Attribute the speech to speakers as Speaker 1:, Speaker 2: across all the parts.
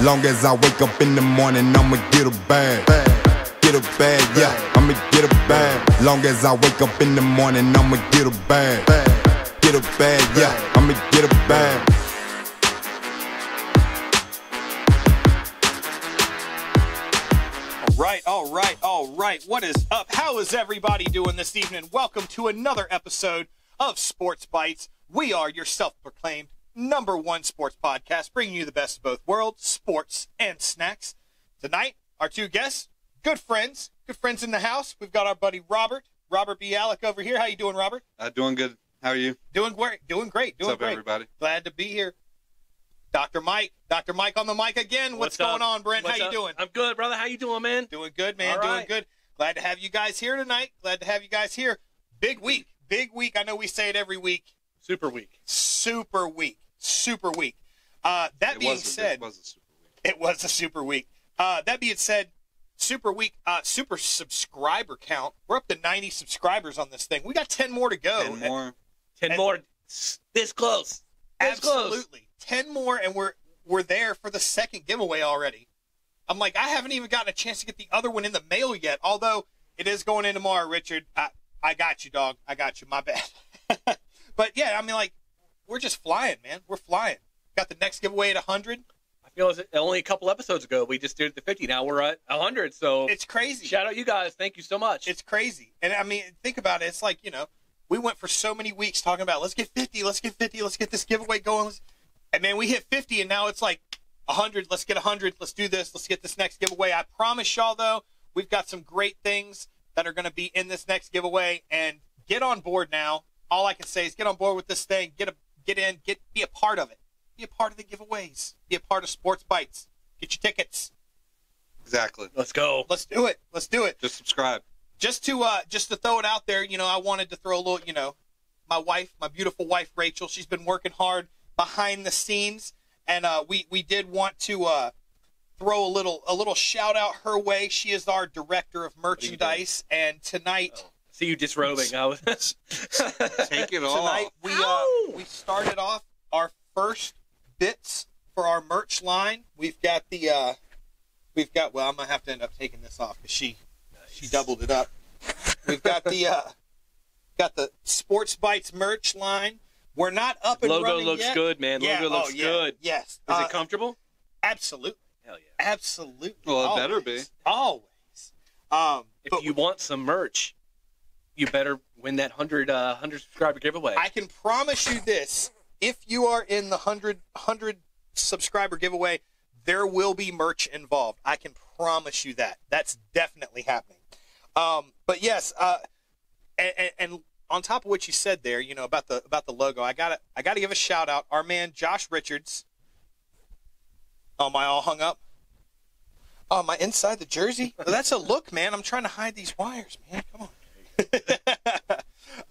Speaker 1: Long as I wake up in the morning, I'ma get a bag. Get a bag, yeah, I'ma get a bag. Long as I wake up in the morning, I'ma get a bag. Get a bag, yeah, I'ma get a bag.
Speaker 2: All right. What is up? How is everybody doing this evening? Welcome to another episode of Sports Bites. We are your self-proclaimed #1 sports podcast, bringing you the best of both worlds, sports and snacks. Tonight, our two guests, good friends in the house. We've got our buddy Robert Bialik over here. How you doing, Robert?
Speaker 3: Doing good. How are you?
Speaker 2: Doing great.
Speaker 3: What's up, everybody?
Speaker 2: Glad to be here. Dr. Mike on the mic again. What's going on, Brent? How you doing?
Speaker 4: I'm good, brother. How you doing, man?
Speaker 2: Doing good, man.
Speaker 4: All right.
Speaker 2: Doing good. Glad to have you guys here tonight. Big week. I know we say it every week.
Speaker 4: Super week.
Speaker 2: That being said,
Speaker 3: it was a super week.
Speaker 2: it was a super week. That being said, super week, super subscriber count. We're up to 90 subscribers on this thing. We got 10 more to go.
Speaker 4: 10 more. This close.
Speaker 2: Absolutely. 10 more, and we're there for the second giveaway already. I'm like, I haven't even gotten a chance to get the other one in the mail yet, although it is going in tomorrow, Richard. I got you, dog. I got you. My bad. But, yeah, I mean, like, we're just flying, man. We're flying. Got the next giveaway at 100.
Speaker 4: I feel as only a couple episodes ago we just did the 50. Now we're at 100, so
Speaker 2: it's crazy.
Speaker 4: Shout out you guys. Thank you so much.
Speaker 2: It's crazy. And, I mean, think about it. It's like, we went for so many weeks talking about let's get 50, let's get this giveaway going. And, man, we hit 50, and now it's like 100. Let's get 100. Let's do this. Let's get this next giveaway. I promise y'all, though, we've got some great things that are going to be in this next giveaway. And get on board now. All I can say is get on board with this thing. Be a part of it. Be a part of the giveaways. Be a part of Sports Bites. Get your tickets.
Speaker 3: Exactly.
Speaker 4: Let's go.
Speaker 2: Let's do it.
Speaker 3: Just subscribe.
Speaker 2: Just to throw it out there, I wanted to throw a little, my beautiful wife, Rachel, she's been working hard behind the scenes, and we did want to throw a little shout out her way. She is our director of merchandise, and tonight,
Speaker 4: see you disrobing. I was
Speaker 3: take it all.
Speaker 2: Tonight we started off our first bits for our merch line. We've got well, I'm gonna have to end up taking this off because she doubled it up. We've got the Sports Bites merch line. We're not up and running yet.
Speaker 4: Logo looks good, man.
Speaker 2: Yeah,
Speaker 4: Logo looks good.
Speaker 2: Yes.
Speaker 4: Is it comfortable?
Speaker 2: Absolutely.
Speaker 4: Hell yeah.
Speaker 2: Absolutely.
Speaker 3: Well, it better be.
Speaker 2: Always.
Speaker 4: If you want some merch, you better win that 100 subscriber giveaway.
Speaker 2: I can promise you this. If you are in the 100 subscriber giveaway, there will be merch involved. I can promise you that. That's definitely happening. But yes, and on top of what you said there, about the logo, I gotta give a shout out. Our man Josh Richards. Oh, am I all hung up? Oh, am I inside the jersey? That's a look, man. I'm trying to hide these wires, man. Come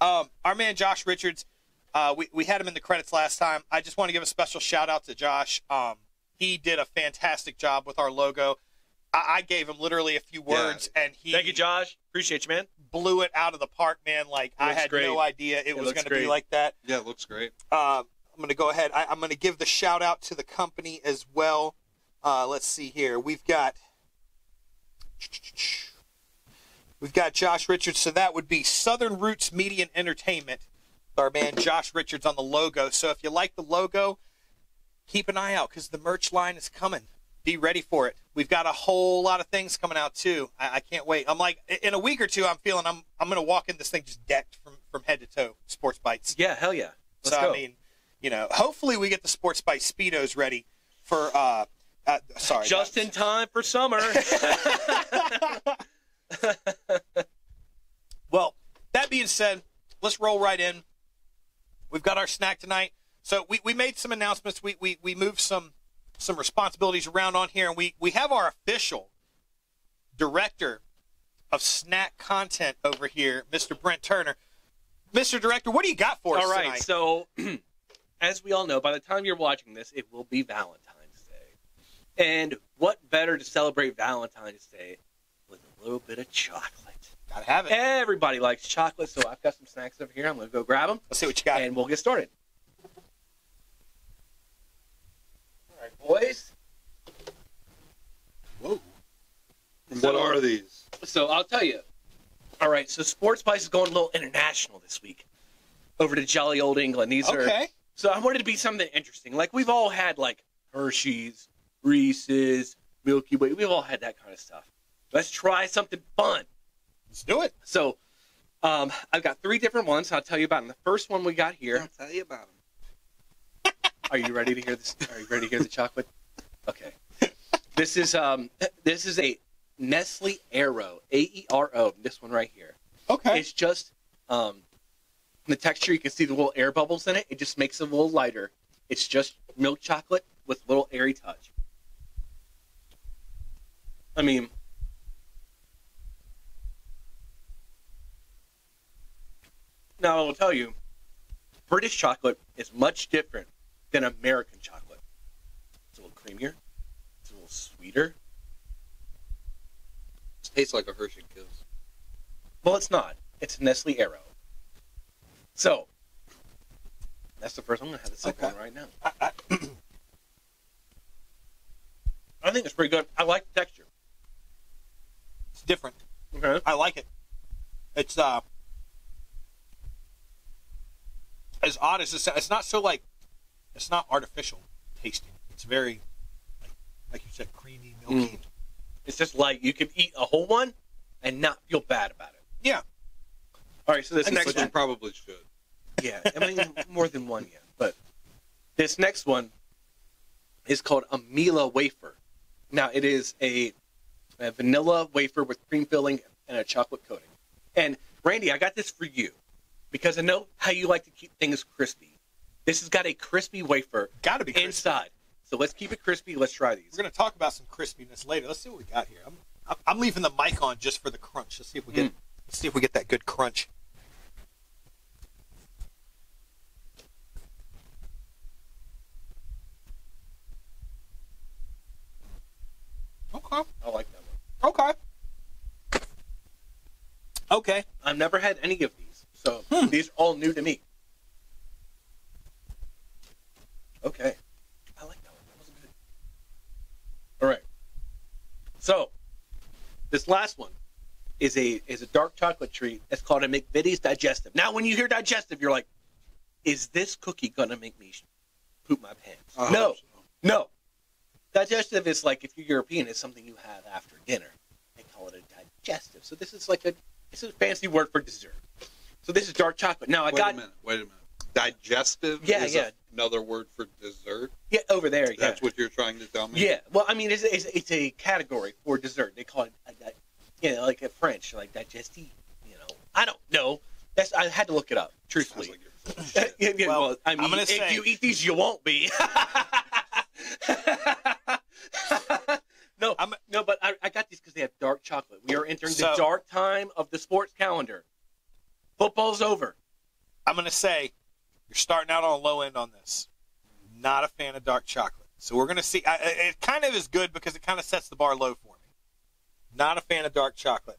Speaker 2: on. Our man Josh Richards. We had him in the credits last time. I just want to give a special shout out to Josh. He did a fantastic job with our logo. I gave him literally a few words, and he...
Speaker 4: Thank you, Josh. Appreciate you, man.
Speaker 2: Blew it out of the park, man. Like, I had no idea it was going to be like that.
Speaker 3: Yeah, it looks great.
Speaker 2: I'm going to go ahead. I'm going to give the shout-out to the company as well. Let's see here. We've got Josh Richards, so that would be Southern Roots Media and Entertainment. Our man Josh Richards on the logo. So if you like the logo, keep an eye out because the merch line is coming. Be ready for it. We've got a whole lot of things coming out too. I can't wait. I'm like, in a week or two, I'm feeling I'm going to walk in this thing just decked from head to toe. Sports Bites.
Speaker 4: Yeah, hell yeah. Let's
Speaker 2: go.
Speaker 4: I
Speaker 2: mean, hopefully we get the Sports Bites Speedos ready for.
Speaker 4: Just in time for summer.
Speaker 2: Well, that being said, let's roll right in. We've got our snack tonight. So we made some announcements. We moved some responsibilities around on here, and we have our official director of snack content over here, Mr. Brent Turner. Mr. Director, what do you got for us tonight?
Speaker 4: All right, so as we all know, by the time you're watching this, it will be Valentine's Day. And what better to celebrate Valentine's Day with a little bit of chocolate?
Speaker 2: Gotta have it.
Speaker 4: Everybody likes chocolate, so I've got some snacks over here. I'm going to go grab them.
Speaker 2: Let's see what you got.
Speaker 4: And we'll get started. All right, boys.
Speaker 3: What are these?
Speaker 4: So I'll tell you. All right, so SportsBites is going a little international this week. Over to jolly old England. These are
Speaker 2: Okay.
Speaker 4: So I wanted to be something interesting. Like we've all had like Hershey's, Reese's, Milky Way. We've all had that kind of stuff. Let's try something fun.
Speaker 2: Let's do it.
Speaker 4: So I've got 3 different ones. I'll tell you about them. The first one we got here.
Speaker 3: I'll tell you about them.
Speaker 4: Are you ready to hear this? Are you ready to hear the chocolate? Okay. This is a Nestle Aero, AERO. This one right here.
Speaker 2: Okay.
Speaker 4: It's just the texture. You can see the little air bubbles in it. It just makes it a little lighter. It's just milk chocolate with a little airy touch. I mean, now I will tell you, British chocolate is much different than American chocolate. It's a little creamier. It's a little sweeter.
Speaker 3: It tastes like a Hershey Kiss.
Speaker 4: Well, it's not. It's a Nestle Aero. So, that's the first one. I'm going to have the second one right now. I think it's pretty good. I like the texture.
Speaker 2: It's different.
Speaker 4: Okay.
Speaker 2: I like it. It's as odd as it sounds. It's not so like, it's not artificial tasting. It's very, like you said, creamy, milky.
Speaker 4: It's just like you can eat a whole one and not feel bad about it.
Speaker 2: Yeah.
Speaker 4: All right, so this
Speaker 2: I can
Speaker 4: next
Speaker 3: But
Speaker 4: one.
Speaker 3: you probably should.
Speaker 4: Yeah, I mean, more than one yet. But this next one is called a Mila wafer. Now, it is a vanilla wafer with cream filling and a chocolate coating. And, Randy, I got this for you because I know how you like to keep things crispy. This has got a crispy wafer
Speaker 2: Got to be crispy.
Speaker 4: inside. So let's keep it crispy. Let's try these.
Speaker 2: We're going to talk about some crispiness later. Let's see what we got here. I'm leaving the mic on just for the crunch. Let's see if we get. Let's see if we get that good crunch. Okay.
Speaker 4: I like that one.
Speaker 2: Okay. Okay.
Speaker 4: I've never had any of these, so these are all new to me. Okay. I like that one. That was good. All right. So, this last one is a dark chocolate treat. It's called a McVitie's Digestive. Now, when you hear digestive, you're like, is this cookie going to make me poop my pants?
Speaker 3: I
Speaker 4: No.
Speaker 3: hope so.
Speaker 4: No. Digestive is like, if you're European, it's something you have after dinner. They call it a digestive. So this is like it's a fancy word for dessert. So this is dark chocolate. Now,
Speaker 3: Wait a minute. Digestive
Speaker 4: Yeah,
Speaker 3: is
Speaker 4: yeah.
Speaker 3: another word for dessert?
Speaker 4: Yeah, over there, yeah.
Speaker 3: That's what you're trying to tell me?
Speaker 4: Yeah, well, I mean, it's a category for dessert. They call it, like in French, like digestif. I don't know. I had to look it up, truthfully.
Speaker 3: Sounds like you're full of shit.
Speaker 4: Well, I mean,
Speaker 2: I'm gonna
Speaker 4: if
Speaker 2: say-
Speaker 4: you eat these, you won't be. No, but I got these because they have dark chocolate. We are entering the dark time of the sports calendar. Football's over.
Speaker 2: I'm going to say you're starting out on a low end on this. Not a fan of dark chocolate. So we're going to see. It kind of is good because it kind of sets the bar low for me. Not a fan of dark chocolate.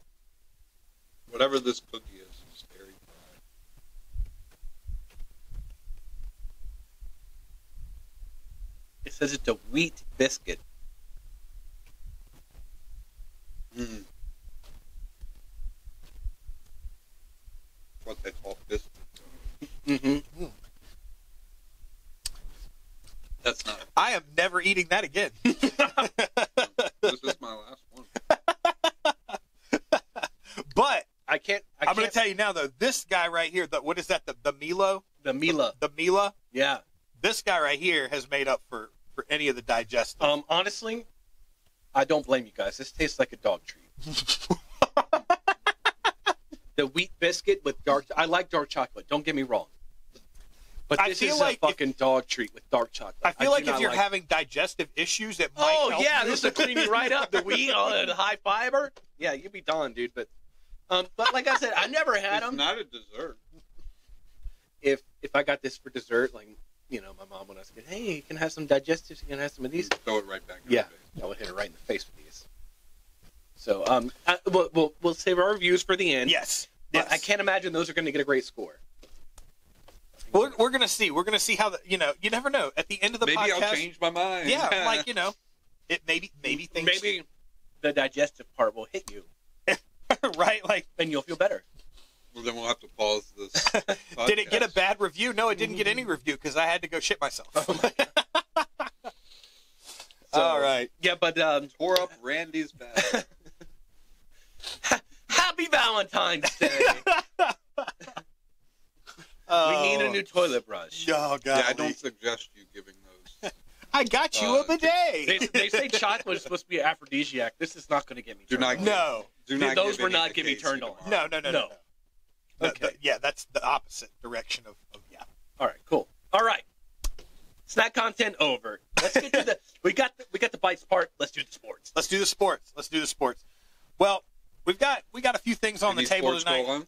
Speaker 3: Whatever this cookie is very dry.
Speaker 4: It says it's a wheat biscuit.
Speaker 3: Mm. What they call biscuits.
Speaker 4: Mm-hmm.
Speaker 3: That's not.
Speaker 2: I am never eating that again.
Speaker 3: This is my last one.
Speaker 2: But
Speaker 4: I can't.
Speaker 2: I'm going to tell you now, though, this guy right here, what is that, the Milo?
Speaker 4: The Mila.
Speaker 2: The Mila?
Speaker 4: Yeah.
Speaker 2: This guy right here has made up for any of the digestive.
Speaker 4: Honestly, I don't blame you guys. This tastes like a dog treat. The wheat biscuit with dark. I like dark chocolate. Don't get me wrong. But
Speaker 2: I
Speaker 4: this
Speaker 2: feel
Speaker 4: is
Speaker 2: like
Speaker 4: a fucking dog treat with dark chocolate.
Speaker 2: I feel
Speaker 4: do
Speaker 2: like if
Speaker 4: not
Speaker 2: you're having digestive issues, it might
Speaker 4: Oh
Speaker 2: help
Speaker 4: yeah,
Speaker 2: you.
Speaker 4: this will clean you right up. The wheat, the high fiber. Yeah, you'd be done, dude. But like I said, I never had
Speaker 3: It's
Speaker 4: them.
Speaker 3: not a dessert.
Speaker 4: If I got this for dessert, like my mom when I was a kid, hey, you can have some digestives. You can have some of these.
Speaker 3: Throw it right back in
Speaker 4: Yeah,
Speaker 3: the face.
Speaker 4: I would hit her right in the face with these. So we'll save our reviews for the end.
Speaker 2: Yes.
Speaker 4: But I can't imagine those are going to get a great score.
Speaker 2: We're going to see. We're going to see how you never know. At the end of the
Speaker 3: Maybe
Speaker 2: podcast,
Speaker 3: I'll change my mind.
Speaker 2: yeah, like it maybe things.
Speaker 4: the digestive part will hit you,
Speaker 2: right? Like,
Speaker 4: and you'll feel better.
Speaker 3: Well, then we'll have to pause this.
Speaker 2: did it get a bad review? No, it didn't get any review because I had to go shit myself. All right.
Speaker 4: Yeah, but
Speaker 3: Tore up Randy's bag.
Speaker 4: Happy Valentine's Day. We need a new toilet brush.
Speaker 2: Oh, God.
Speaker 3: Yeah, I don't suggest you giving those.
Speaker 2: I got you a bidet.
Speaker 4: They say chocolate is supposed to be an aphrodisiac. This is not going to get me turned on.
Speaker 2: No.
Speaker 4: Those were not getting me turned on.
Speaker 2: No.
Speaker 4: Okay.
Speaker 2: Yeah, that's the opposite direction of yeah.
Speaker 4: All right, cool. All right. Snack content over. Let's get to the we got the bites part. Let's do the sports.
Speaker 2: Let's do the sports. Well, we've got a few things on the table tonight.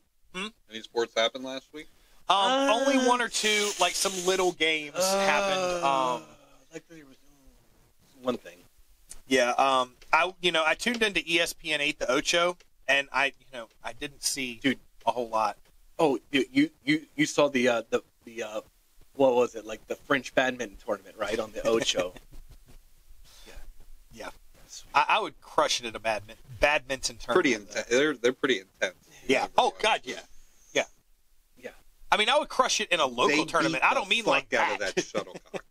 Speaker 3: Any sports happened last week?
Speaker 2: Only one or two, like some little games happened.
Speaker 4: Like there was one thing.
Speaker 2: Yeah. I tuned into ESPN 8 the Ocho, and I didn't see a whole lot.
Speaker 4: Oh, you saw the what was it, like the French badminton tournament, right, on the Ocho?
Speaker 2: Yeah. I would crush it at a badminton tournament.
Speaker 3: Pretty intense. They're pretty intense.
Speaker 2: Yeah. Oh God, yeah. I mean, I would crush it in a local tournament. I don't mean like
Speaker 3: out of that shuttlecock.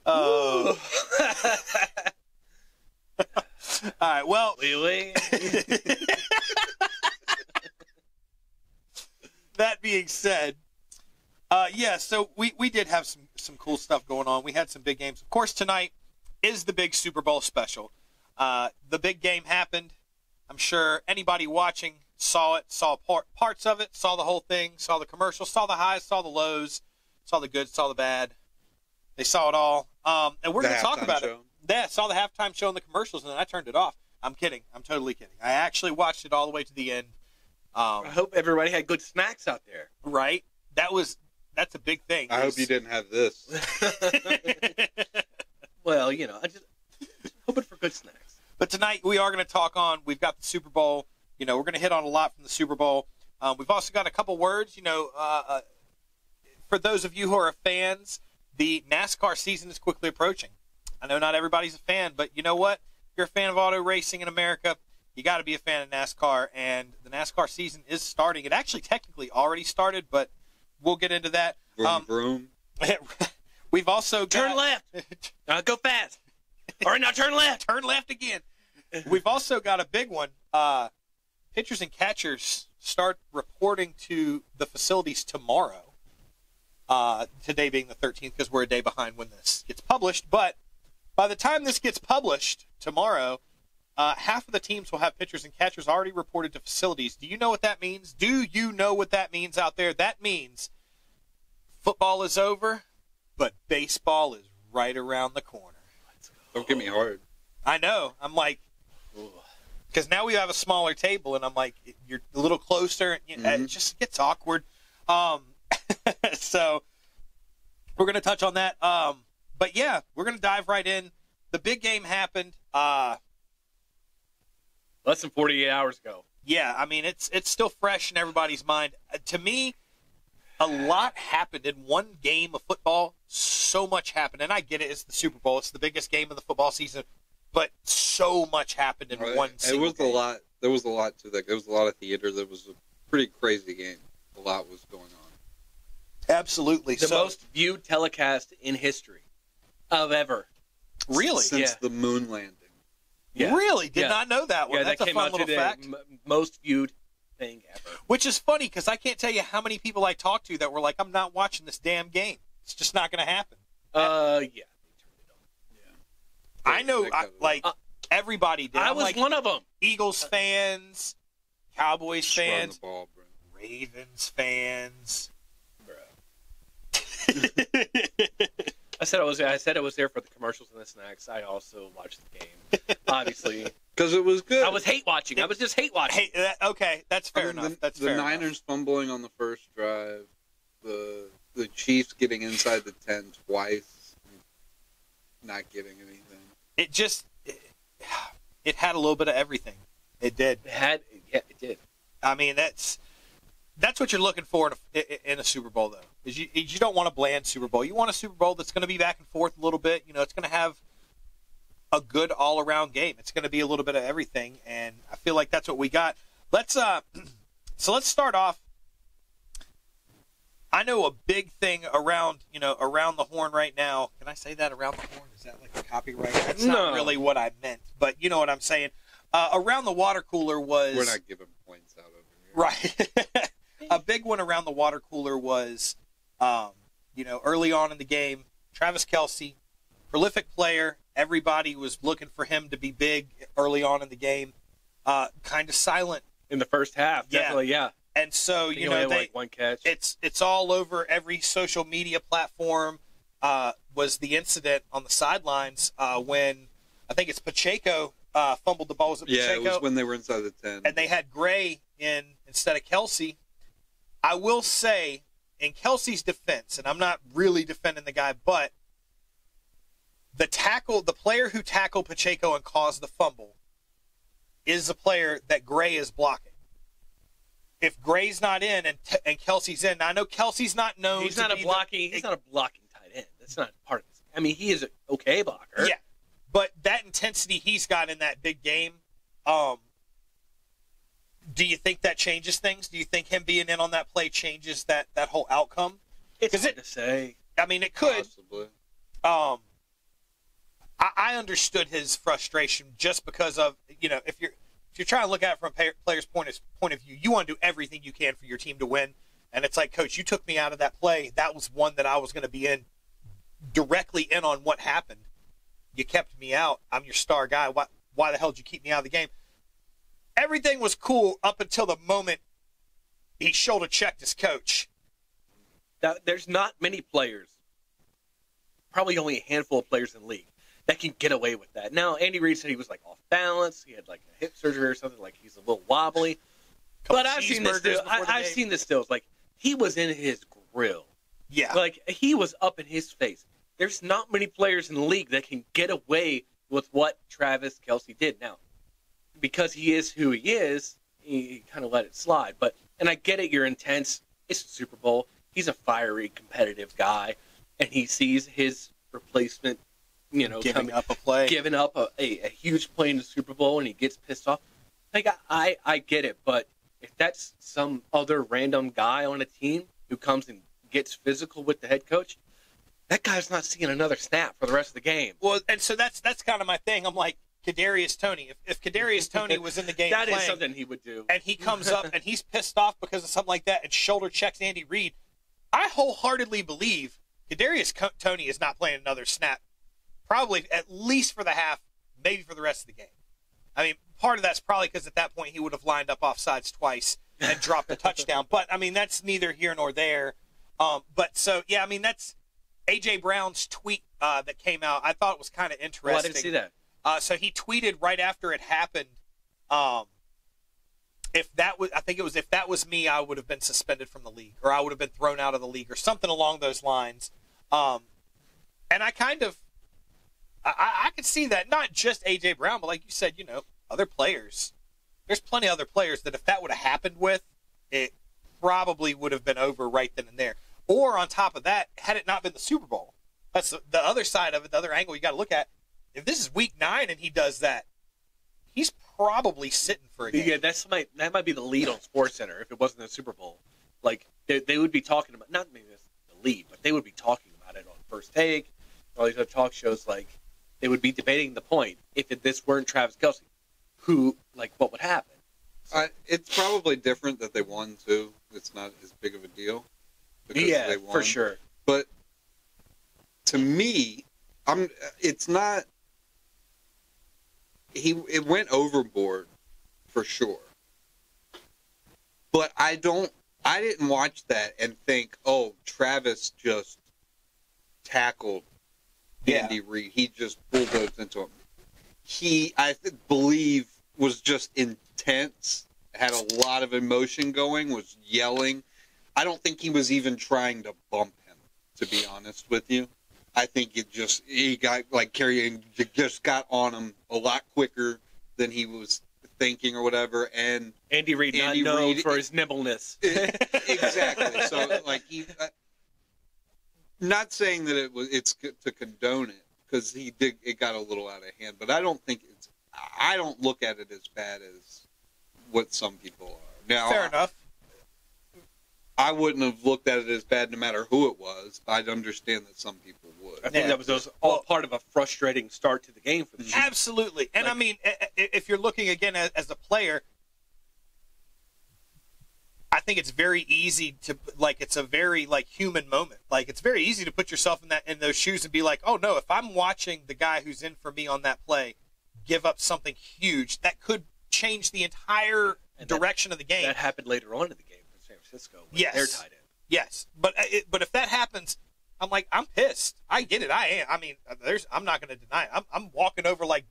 Speaker 2: All right. Well,
Speaker 4: Really?
Speaker 2: that being said, so we did have some cool stuff going on. We had some big games. Of course, tonight is the big Super Bowl special. The big game happened. I'm sure anybody watching saw it, saw parts of it, saw the whole thing, saw the commercials, saw the highs, saw the lows, saw the good, saw the bad. They saw it all. And we're going to talk about it. Yeah, saw the halftime show and the commercials, and then I turned it off. I'm kidding. I'm totally kidding. I actually watched it all the way to the end.
Speaker 4: I hope everybody had good snacks out there.
Speaker 2: Right? That's a big thing.
Speaker 3: I hope you didn't have this.
Speaker 4: Well, I just hoping for good snacks.
Speaker 2: But tonight we are going to talk on. We've got the Super Bowl. We're going to hit on a lot from the Super Bowl. We've also got a couple words. For those of you who are fans, the NASCAR season is quickly approaching. I know not everybody's a fan, but you know what? If you're a fan of auto racing in America, you got to be a fan of NASCAR. And the NASCAR season is starting. It actually technically already started, but we'll get into that.
Speaker 3: Vroom, vroom.
Speaker 2: We've also got...
Speaker 4: Turn left. Go fast. All right, now turn left.
Speaker 2: Turn left again. We've also got a big one. Pitchers and catchers start reporting to the facilities tomorrow. Today being the 13th, because we're a day behind when this gets published. But by the time this gets published tomorrow, half of the teams will have pitchers and catchers already reported to facilities. Do you know what that means? Do you know what that means out there? That means football is over, but baseball is right around the corner.
Speaker 3: Don't get me hard.
Speaker 2: I know. I'm like, because now we have a smaller table, and I'm like, you're a little closer. It just gets awkward. So we're going to touch on that. But yeah, we're going to dive right in. The big game happened.
Speaker 4: Less than 48 hours ago.
Speaker 2: Yeah, I mean, it's still fresh in everybody's mind. To me, a lot happened in one game of football. So much happened, and I get it. It's the Super Bowl. It's the biggest game of the football season. But so much happened in one single game.
Speaker 3: A lot. There was a lot to that. There was a lot of theater. There was a pretty crazy game. A lot was going on.
Speaker 2: Absolutely.
Speaker 4: The most viewed telecast in history of ever.
Speaker 2: Really?
Speaker 3: Since the moon landing.
Speaker 2: Yeah. Really? Did not know that one.
Speaker 4: Yeah,
Speaker 2: That's
Speaker 4: that
Speaker 2: a fun little
Speaker 4: today.
Speaker 2: fact.
Speaker 4: Most viewed thing ever.
Speaker 2: Which is funny, because I can't tell you how many people I talked to that were like, I'm not watching this damn game. It's just not going to happen.
Speaker 4: Yeah.
Speaker 2: I know, everybody did.
Speaker 4: I was one of them.
Speaker 2: Eagles fans, Cowboys fans,
Speaker 3: The ball, bro.
Speaker 2: Ravens fans.
Speaker 4: I said I was there for the commercials and the snacks. I also watched the game, obviously,
Speaker 3: because it was good.
Speaker 4: I was hate watching. I was just hate watching.
Speaker 2: Hey, okay, that's fair enough. That's
Speaker 3: the
Speaker 2: fair
Speaker 3: Niners
Speaker 2: enough.
Speaker 3: fumbling on the first drive. The Chiefs getting inside the 10 twice, not getting anything.
Speaker 2: It had a little bit of everything. It did.
Speaker 4: It did.
Speaker 2: I mean, that's what you're looking for in a Super Bowl, though. Is you don't want a bland Super Bowl. You want a Super Bowl that's going to be back and forth a little bit. It's going to have a good all-around game. It's going to be a little bit of everything, and I feel like that's what we got. Let's start off. I know a big thing around the horn right now. Can I say that, around the horn? Is that like a copyright? That's not really what I meant, but you know what I'm saying. Around the water cooler was...
Speaker 3: We're not giving points out over here.
Speaker 2: Right. A big one around the water cooler was, early on in the game, Travis Kelce, prolific player. Everybody was looking for him to be big early on in the game. Kind of silent
Speaker 4: in the first half, definitely, yeah.
Speaker 2: And so,
Speaker 4: he had like one catch.
Speaker 2: It's all over every social media platform. Was the incident on the sidelines when I think it's Pacheco fumbled the ball. Was it Pacheco?
Speaker 3: Yeah, it was when they were inside the 10.
Speaker 2: And they had Gray in instead of Kelce. I will say, in Kelce's defense, and I'm not really defending the guy, but the player who tackled Pacheco and caused the fumble is the player that Gray is blocking. If Gray's not in and Kelce's in, now I know Kelce's not known.
Speaker 4: He's not a blocking tight end. That's not part of his. I mean, he is an okay blocker.
Speaker 2: Yeah, but that intensity he's got in that big game. Do you think that changes things? Do you think him being in on that play changes that whole outcome?
Speaker 4: It's hard to say.
Speaker 2: I mean, it could.
Speaker 3: Possibly.
Speaker 2: I understood his frustration just because of, if you're trying to look at it from a player's point of view, you want to do everything you can for your team to win. And it's like, Coach, you took me out of that play. That was one that I was going to be directly in on what happened. You kept me out. I'm your star guy. Why the hell did you keep me out of the game? Everything was cool up until the moment he shoulder checked his coach.
Speaker 4: There's not many players, probably only a handful of players in the league, that can get away with that. Now, Andy Reid said he was like off balance. He had like a hip surgery or something, like he's a little wobbly. But I've seen the stills. Like, he was in his grill.
Speaker 2: Yeah.
Speaker 4: Like, he was up in his face. There's not many players in the league that can get away with what Travis Kelce did. Now, because he is who he is, he kind of let it slide. And I get it, you're intense. It's the Super Bowl. He's a fiery, competitive guy. And he sees his replacement,
Speaker 2: giving up a play.
Speaker 4: Giving up a huge play in the Super Bowl, and he gets pissed off. Like, I get it, but if that's some other random guy on a team who comes and gets physical with the head coach, that guy's not seeing another snap for the rest of the game.
Speaker 2: Well, and so that's kind of my thing. I'm like, Kadarius Toney. If Kadarius Toney was in the game
Speaker 4: that
Speaker 2: playing,
Speaker 4: is something he would do.
Speaker 2: And he comes up and he's pissed off because of something like that and shoulder checks Andy Reid, I wholeheartedly believe Kadarius Toney is not playing another snap, probably at least for the half, maybe for the rest of the game. I mean, part of that's probably because at that point he would have lined up offsides twice and dropped a touchdown. But, I mean, that's neither here nor there. That's A.J. Brown's tweet that came out. I thought it was kind of interesting.
Speaker 4: Well, I didn't see that.
Speaker 2: So he tweeted right after it happened. If that was me, I would have been suspended from the league, or I would have been thrown out of the league, or something along those lines. And I kind of, I could see that, not just A.J. Brown, but like you said, other players. There's plenty of other players that if that would have happened with, it probably would have been over right then and there. Or on top of that, had it not been the Super Bowl, that's the other side of it, the other angle you got to look at. If this is Week 9 and he does that, he's probably sitting for a game.
Speaker 4: Yeah, that might be the lead on SportsCenter if it wasn't the Super Bowl. Like, they would be talking about, not maybe the lead, but they would be talking about it on First Take, all these other talk shows. Like, they would be debating the point, if this weren't Travis Kelce, what would happen? So,
Speaker 3: it's probably different that they won, too. It's not as big of a deal.
Speaker 4: Yeah,
Speaker 3: they won.
Speaker 4: For sure.
Speaker 3: But to me, it's not. It went overboard for sure. But I didn't watch that and think, oh, Travis just tackled Andy Reid. He just bulldozed into him. I believe, was just intense, had a lot of emotion going, was yelling. I don't think he was even trying to bump him, to be honest with you. I think he got just got on him a lot quicker than he was thinking or whatever. And
Speaker 4: Andy Reid not known for his nimbleness.
Speaker 3: Exactly. So, not saying that it's to condone it, because it got a little out of hand. But I don't look at it as bad as what some people are. Now,
Speaker 2: Fair enough.
Speaker 3: I wouldn't have looked at it as bad no matter who it was. I'd understand that some people would.
Speaker 4: I think that was all part of a frustrating start to the game for the Chiefs.
Speaker 2: Absolutely. And I mean, if you're looking again as a player, I think it's very easy to it's a very human moment. It's very easy to put yourself in those shoes and be like, oh no, if I'm watching the guy who's in for me on that play give up something huge, that could change the entire direction of the game.
Speaker 4: That happened later on in the game for San Francisco.
Speaker 2: Yes.
Speaker 4: They're tight end.
Speaker 2: Yes. But if that happens, I'm pissed. I get it. I am. I mean, I'm not going to deny it. I'm walking over like,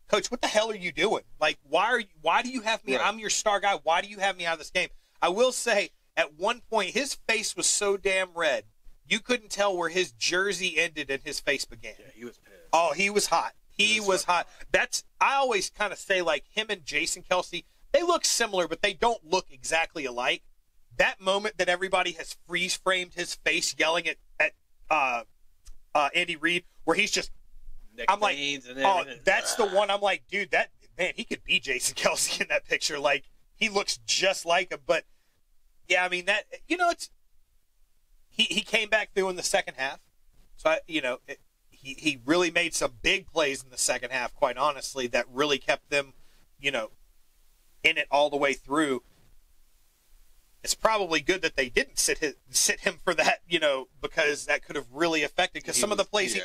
Speaker 2: Coach, what the hell are you doing? Why do you have me?
Speaker 3: Right.
Speaker 2: I'm your star guy. Why do you have me out of this game? I will say, at one point, his face was so damn red, you couldn't tell where his jersey ended and his face began.
Speaker 4: Yeah, he was pissed.
Speaker 2: Oh, he was hot. He was hot. I always kind of say, him and Jason Kelsey, they look similar, but they don't look exactly alike. That moment that everybody has freeze-framed his face yelling at Andy Reid, where he's just, I'm like, oh, that's the one. I'm like, dude, he could be Jason Kelsey in that picture. He looks just like him. But, yeah, I mean, he came back through in the second half. So, he really made some big plays in the second half, quite honestly, that really kept them, in it all the way through. It's probably good that they didn't sit him for that, because that could have really affected. Because some of the plays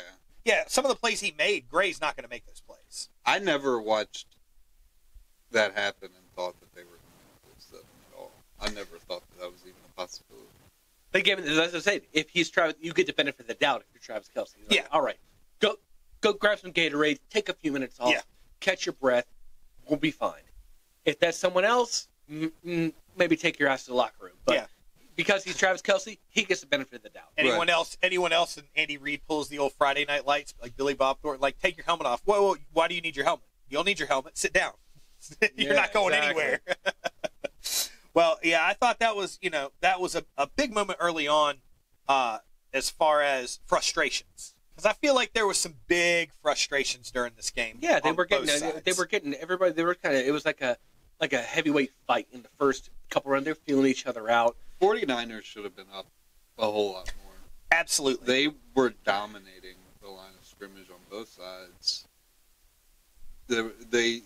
Speaker 2: some of the plays he made, Gray's not going to make those plays.
Speaker 3: I never watched that happen and thought that they were going to do stuff at all. I never thought that was even a possibility.
Speaker 4: They gave him, as I said, if he's Travis, you get the benefit of the doubt if you're Travis Kelsey. He's like, all right, go grab some Gatorade, take a few minutes off, catch your breath, we'll be fine. If that's someone else, maybe take your ass to the locker room. But because he's Travis Kelsey, he gets the benefit of the doubt.
Speaker 2: Anyone else, and Andy Reid pulls the old Friday Night Lights, like Billy Bob Thornton, take your helmet off. Whoa, why do you need your helmet? You don't need your helmet. Sit down. You're not going anywhere. Well, yeah, I thought that was, that was a big moment early on as far as frustrations. Because I feel like there was some big frustrations during this game.
Speaker 4: Yeah, they were getting everybody. They were kind of. It was like a heavyweight fight in the first couple rounds. They were feeling each other out.
Speaker 3: 49ers should have been up a whole lot more.
Speaker 2: Absolutely.
Speaker 3: They were dominating the line of scrimmage on both sides. The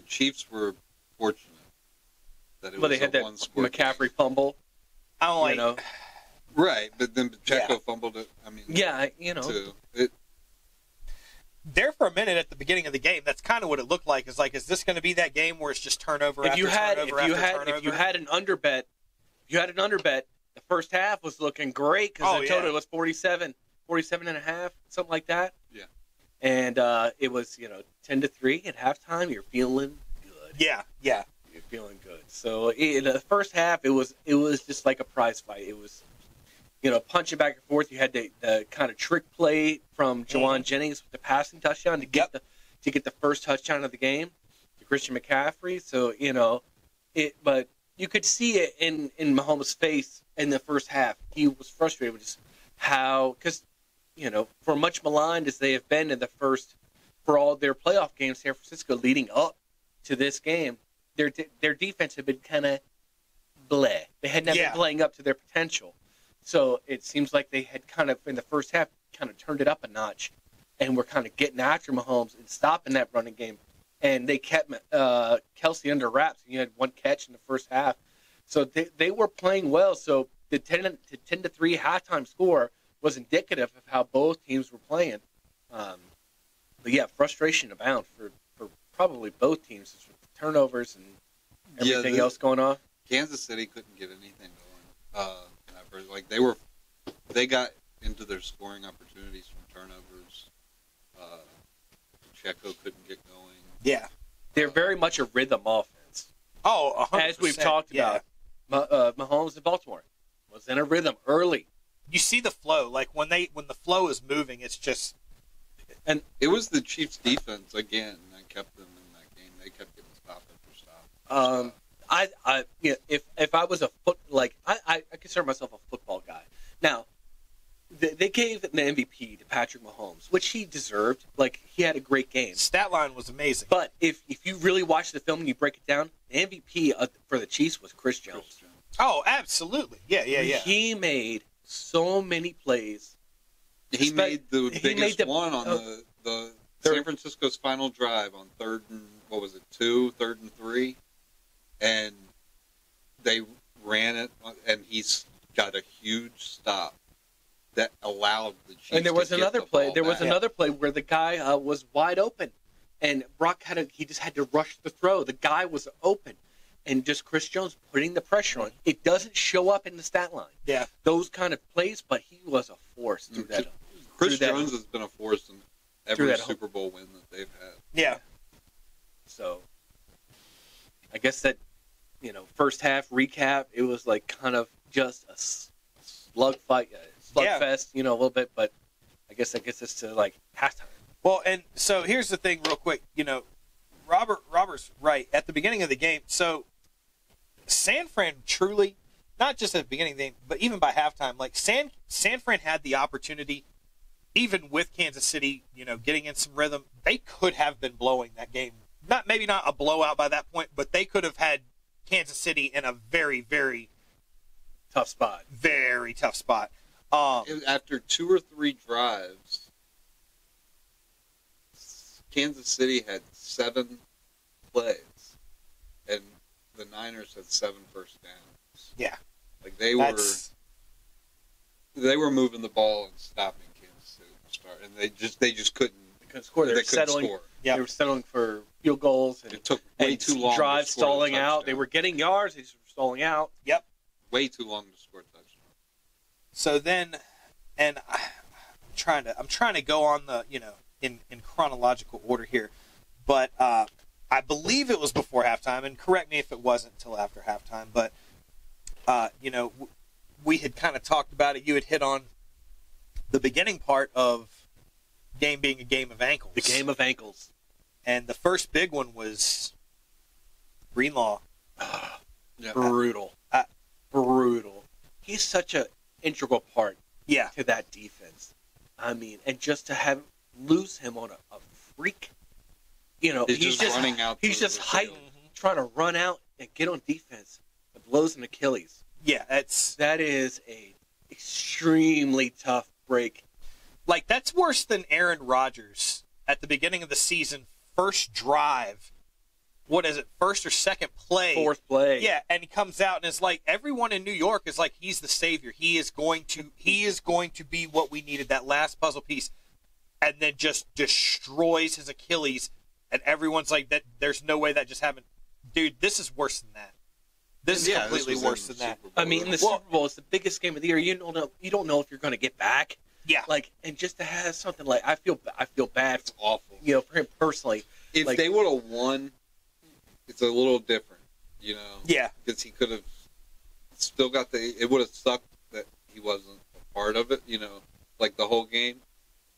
Speaker 3: Chiefs were fortunate that it was
Speaker 4: they had that McCaffrey fumble.
Speaker 2: I don't like.
Speaker 3: Right, but then Pacheco fumbled it. I mean, too.
Speaker 2: There for a minute at the beginning of the game, that's kind of what it looked like. Is this going to be that game where it's just turnover after turnover? If you had an underbet, the first half was looking great because the total was 47 and a half, something like that.
Speaker 3: Yeah.
Speaker 4: And it was 10-3 at halftime. You're feeling good.
Speaker 2: Yeah.
Speaker 4: You're feeling good. So in the first half, it was just like a prize fight. It was. Punching back and forth. You had the kind of trick play from Jawan Jennings with the passing touchdown to get the first touchdown of the game to Christian McCaffrey. So but you could see it in Mahomes' face in the first half. He was frustrated with just because for much maligned as they have been in the first for all their playoff games, San Francisco leading up to this game, their defense had been kind of bleh. They had not been playing up to their potential. So it seems like they had kind of, in the first half, kind of turned it up a notch and were kind of getting after Mahomes and stopping that running game. And they kept Kelsey under wraps. You had one catch in the first half. So they were playing well. So the 10-3 halftime score was indicative of how both teams were playing. But yeah, frustration abound for probably both teams with the turnovers and everything else going on.
Speaker 3: Kansas City couldn't get anything going. They got into their scoring opportunities from turnovers. Pacheco couldn't get going.
Speaker 2: Yeah.
Speaker 4: They're very much a rhythm offense.
Speaker 2: Oh, 100%.
Speaker 4: As we've talked about, Mahomes in Baltimore was in a rhythm early.
Speaker 2: You see the flow. When the flow is moving, it's just.
Speaker 3: And it was the Chiefs' defense again that kept them in that game. They kept getting stop after stop.
Speaker 4: If I was I consider myself a football guy. Now, they gave the MVP to Patrick Mahomes, which he deserved. Like, he had a great game.
Speaker 2: Stat line was amazing.
Speaker 4: But if you really watch the film and you break it down, the MVP for the Chiefs was Chris Jones.
Speaker 2: Oh, absolutely. Yeah.
Speaker 4: He made so many plays.
Speaker 3: He made the biggest one on the San Francisco's final drive on third and 3, and they ran it, and he's got a huge stop that allowed the Chiefs.
Speaker 4: And there was
Speaker 3: to
Speaker 4: another
Speaker 3: get the
Speaker 4: play.
Speaker 3: ball
Speaker 4: There was
Speaker 3: back.
Speaker 4: another play where the guy was wide open, and Brock he just had to rush the throw. The guy was open, and just Chris Jones putting the pressure on. It doesn't show up in the stat line.
Speaker 2: Yeah.
Speaker 4: Those kind of plays, but he was a force through that.
Speaker 3: Chris Jones has been a force in every
Speaker 4: that
Speaker 3: Super Bowl win that they've had.
Speaker 2: Yeah.
Speaker 4: So, I guess that, first half recap, it was like kind of just a slugfest, a little bit, but I guess that gets us to like halftime.
Speaker 2: Well, and so here's the thing real quick. Robert's right. At the beginning of the game, so San Fran truly, not just at the beginning of the game, but even by halftime, like San Fran had the opportunity, even with Kansas City, getting in some rhythm, they could have been blowing that game. Maybe not a blowout by that point, but they could have had Kansas City in a very, very
Speaker 4: tough spot.
Speaker 2: Very tough spot.
Speaker 3: After 2 or 3 drives, Kansas City had 7 plays, and the Niners had 7 first downs.
Speaker 2: Yeah,
Speaker 3: like they were moving the ball and stopping Kansas City to start, and they just couldn't
Speaker 4: score. They
Speaker 3: couldn't
Speaker 4: settling.
Speaker 3: score.
Speaker 2: Yeah,
Speaker 4: they were settling for field goals, and
Speaker 3: it took way too long.
Speaker 4: Drives
Speaker 3: to score
Speaker 4: stalling
Speaker 3: a
Speaker 4: out.
Speaker 3: touchdown.
Speaker 4: They were getting yards. They just were stalling out.
Speaker 2: Yep.
Speaker 3: Way too long to score a touchdown.
Speaker 2: So then, and I'm trying to go on the in chronological order here, but I believe it was before halftime, and correct me if it wasn't until after halftime. But we had kind of talked about it. You had hit on the beginning part of game being a game of ankles.
Speaker 4: The game of ankles.
Speaker 2: And the first big one was Greenlaw.
Speaker 3: Yeah.
Speaker 4: Brutal. Brutal. He's such an integral part to that defense. I mean, and just to lose him on a freak, he's just
Speaker 3: running out.
Speaker 4: He's just heightened, trying to run out and get on defense. It blows an Achilles.
Speaker 2: Yeah, that
Speaker 4: is a extremely tough break.
Speaker 2: Like, that's worse than Aaron Rodgers at the beginning of the season, first drive. What is it, first or second play?
Speaker 4: Fourth play.
Speaker 2: Yeah, and he comes out and is like, everyone in New York is like, he's the savior. He is going to be what we needed, that last puzzle piece. And then just destroys his Achilles, and everyone's like, that. There's no way that just happened. Dude, this is worse than that. This is completely worse than that.
Speaker 4: I mean, the Super Bowl is the biggest game of the year. You don't know if you're going to get back.
Speaker 2: Yeah.
Speaker 4: Like, and just to have something like, I feel bad.
Speaker 3: It's awful.
Speaker 4: For him personally.
Speaker 3: If they would have won, it's a little different,
Speaker 2: Yeah.
Speaker 3: Because he could have still got it would have sucked that he wasn't a part of it, like the whole game.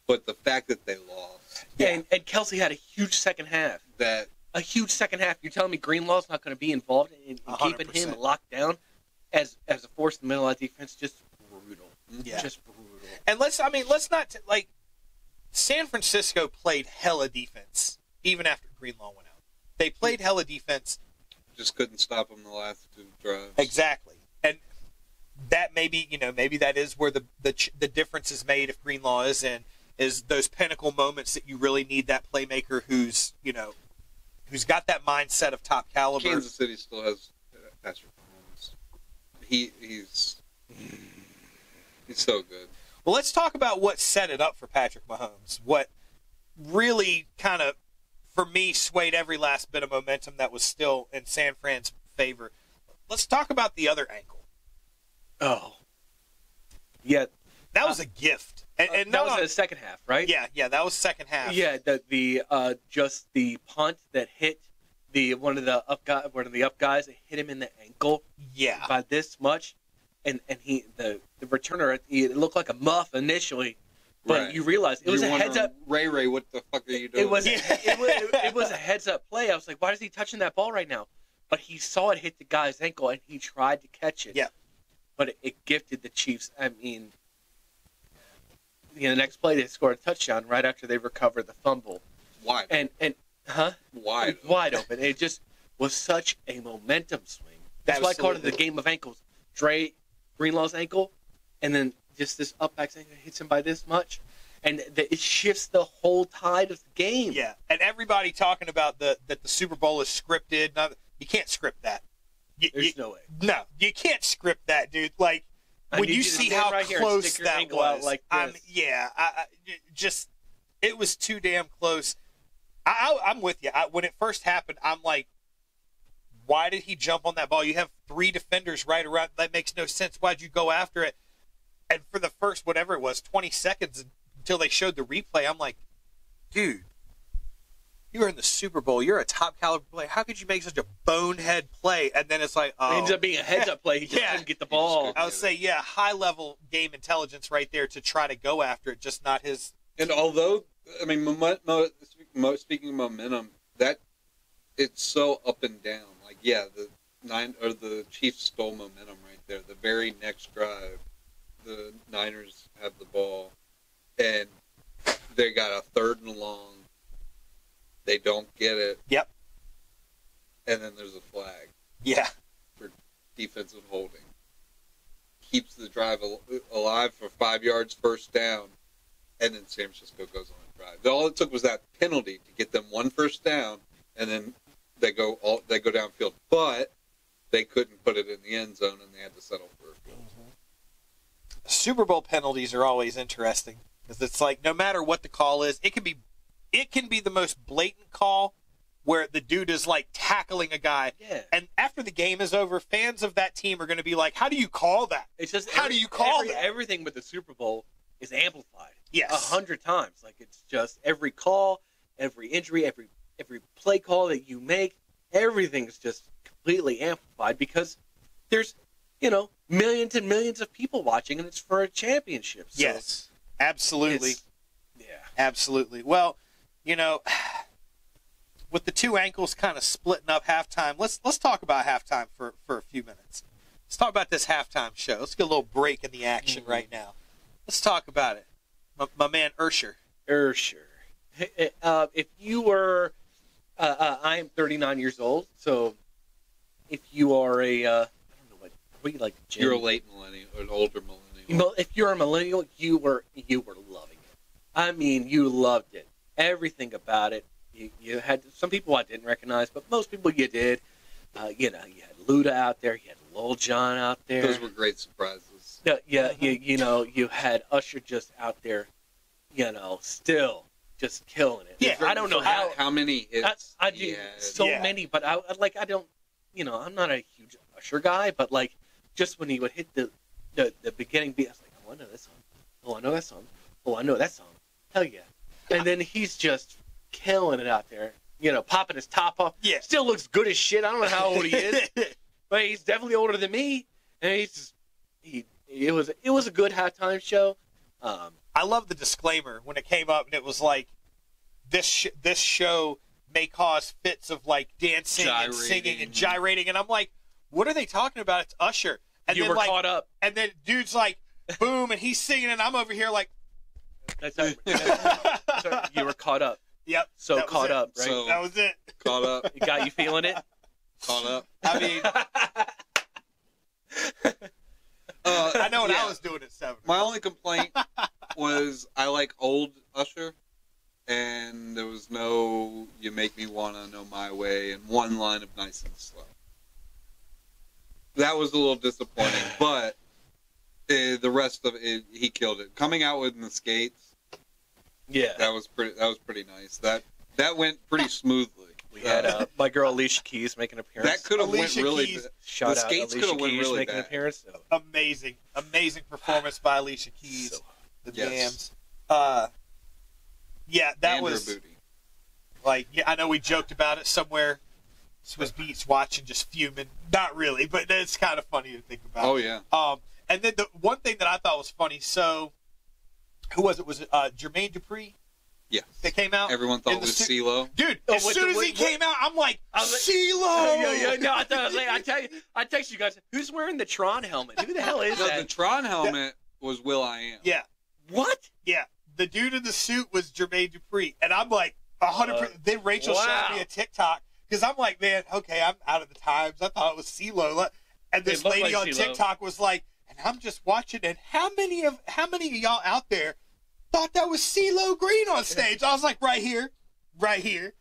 Speaker 3: But the fact that they lost.
Speaker 4: Yeah, and Kelsey had a huge second half. A huge second half. You're telling me Greenlaw's not going to be involved in keeping him locked down as a force in the middle of that defense? Just brutal.
Speaker 2: Yeah.
Speaker 4: Just brutal.
Speaker 2: And let's not San Francisco played hella defense even after Greenlaw went out. They played hella defense.
Speaker 3: Just couldn't stop him the last 2 drives.
Speaker 2: Exactly. And that maybe that is where the difference is made if Greenlaw is in, is those pinnacle moments that you really need that playmaker who's got that mindset of top caliber.
Speaker 3: Kansas City still has Patrick Mahomes. He's so good.
Speaker 2: Well, let's talk about what set it up for Patrick Mahomes. What really kind of, for me, swayed every last bit of momentum that was still in San Fran's favor. Let's talk about the other ankle.
Speaker 4: Oh. Yeah.
Speaker 2: That was a gift. And
Speaker 4: that was in the second half, right?
Speaker 2: Yeah, that was second half.
Speaker 4: Yeah, just the punt that hit one of the up guys that hit him in the ankle.
Speaker 2: Yeah.
Speaker 4: By this much. And the returner, it looked like a muff initially, but
Speaker 3: right.
Speaker 4: You realize it was a heads up.
Speaker 3: Ray, what the fuck are you doing?
Speaker 4: It was a heads up play. I was like, why is he touching that ball right now? But he saw it hit the guy's ankle and he tried to catch it.
Speaker 2: Yeah.
Speaker 4: But it gifted the Chiefs. I mean, the next play they scored a touchdown right after they recovered the fumble.
Speaker 3: Wide.
Speaker 4: Wide open. It just was such a momentum swing. That's why I called it the game of ankles. Dre Greenlaw's ankle, and then just this up back ankle hits him by this much, and it shifts the whole tide of the game.
Speaker 2: Yeah, and everybody talking about that the Super Bowl is scripted. You can't script that.
Speaker 4: There's no way.
Speaker 2: No, you can't script that, dude. Like, when you see how close that was,
Speaker 4: like
Speaker 2: it was too damn close. I'm with you. When it first happened, I'm like, why did he jump on that ball? You have 3 defenders right around. That makes no sense. Why'd you go after it? And for the first, whatever it was, 20 seconds until they showed the replay, I'm like, dude, you were in the Super Bowl. You're a top caliber player. How could you make such a bonehead play? And then it's like, oh.
Speaker 4: It ends up being a heads-up play. He just couldn't get the ball.
Speaker 2: I would say, high-level game intelligence right there to try to go after it, just not his.
Speaker 3: And although, I mean, speaking of momentum, that it's so up and down. Like, the Chiefs stole momentum right there. The very next drive, the Niners have the ball, and they got a 3rd and long. They don't get it.
Speaker 2: Yep.
Speaker 3: And then there's a flag.
Speaker 2: Yeah.
Speaker 3: For defensive holding. Keeps the drive alive for 5 yards, first down, and then San Francisco goes on a drive. All it took was that penalty to get them 1 first down, and then they go downfield. But they couldn't put it in the end zone, and they had to settle for a field goal.
Speaker 2: Super Bowl penalties are always interesting because it's like no matter what the call is, it can be the most blatant call where the dude is like tackling a guy.
Speaker 4: Yeah.
Speaker 2: And after the game is over, fans of that team are going to be like, how do you call that?
Speaker 4: It's just
Speaker 2: how do you call that?
Speaker 4: Everything with the Super Bowl is amplified.
Speaker 2: Yes.
Speaker 4: 100 times. Like, it's just every call, every injury, every play call that you make, everything is just completely amplified because there's, millions and millions of people watching, and it's for a championship. So
Speaker 2: yes. Absolutely.
Speaker 4: Yeah.
Speaker 2: Absolutely. Well, with the 2 ankles kind of splitting up halftime, let's talk about halftime for a few minutes. Let's talk about this halftime show. Let's get a little break in the action right now. Let's talk about it. My man Ursher.
Speaker 4: If you were, I am 39 years old, so if you are I don't know what you like. Jim?
Speaker 3: You're a late millennial, or an older millennial.
Speaker 4: If you're a millennial, you were loving it. I mean, you loved it. Everything about it. You had some people I didn't recognize, but most people you did. You had Luda out there. You had Lil Jon out there.
Speaker 3: Those were great surprises.
Speaker 4: Yeah. You had Usher just out there. Still just killing it.
Speaker 2: Yeah,
Speaker 4: I don't know
Speaker 3: how many hits.
Speaker 4: I do many, but I don't. I'm not a huge Usher guy, but like just when he would hit the beginning beat, I was like, oh, I know this song. Oh, I know that song. Oh, I know that song. Hell yeah! And then he's just killing it out there. Popping his top off.
Speaker 2: Yeah.
Speaker 4: Still looks good as shit. I don't know how old he is, but he's definitely older than me. And it was a good halftime show.
Speaker 2: I love the disclaimer when it came up, and it was like, this show may cause fits of like dancing and singing and gyrating, and I'm like, what are they talking about? It's Usher. And
Speaker 4: you
Speaker 2: then,
Speaker 4: were caught up.
Speaker 2: And then dude's like, boom, and he's singing, and I'm over here like,
Speaker 4: that's how, you were caught up.
Speaker 2: Yep.
Speaker 4: So caught up, right?
Speaker 3: So
Speaker 2: that was it.
Speaker 3: Caught up.
Speaker 4: It got you feeling it?
Speaker 3: Caught up.
Speaker 2: I mean, I know what I was doing at 7.
Speaker 3: My only complaint was I like old Usher, and there was no "You Make Me Wanna Know My Way" and one line of "Nice and Slow." That was a little disappointing, but the rest of it, he killed it. Coming out with the skates,
Speaker 4: yeah,
Speaker 3: that was pretty nice. That went pretty smoothly.
Speaker 4: We had my girl Alicia Keys make an appearance.
Speaker 3: That could have went really
Speaker 2: Keys.
Speaker 3: bad.
Speaker 4: Shout
Speaker 3: the
Speaker 4: out
Speaker 3: skates
Speaker 4: Alicia
Speaker 3: could have went
Speaker 4: Keys
Speaker 3: really
Speaker 4: making
Speaker 3: bad.
Speaker 4: an appearance.
Speaker 2: Amazing performance by Alicia Keys.
Speaker 4: So,
Speaker 2: the
Speaker 3: yes.
Speaker 2: Dams. Yeah, that
Speaker 3: Andrew
Speaker 2: was
Speaker 3: Booty.
Speaker 2: like, I know we joked about it somewhere. Swiss Beats watching, just fuming. Not really, but it's kind of funny to think about.
Speaker 3: Oh yeah.
Speaker 2: And then the one thing that I thought was funny. So, who was it? Was it Jermaine Dupri?
Speaker 3: Yes.
Speaker 2: That came out.
Speaker 3: Everyone thought it was CeeLo.
Speaker 2: Dude, as soon as he came out, I'm like, CeeLo!
Speaker 4: Yeah. No, I text you guys, who's wearing the Tron helmet? Who the hell is that?
Speaker 3: The Tron helmet was Will.i.am.
Speaker 2: Yeah.
Speaker 4: What?
Speaker 2: Yeah. the dude in the suit was Jermaine Dupri, and I'm like 100%. Then Rachel showed me a TikTok because I'm like, man, okay, I'm out of the times. I thought it was CeeLo, and this lady on TikTok was like, and I'm just watching, and how many of y'all out there thought that was CeeLo Green on stage? I was like, right here.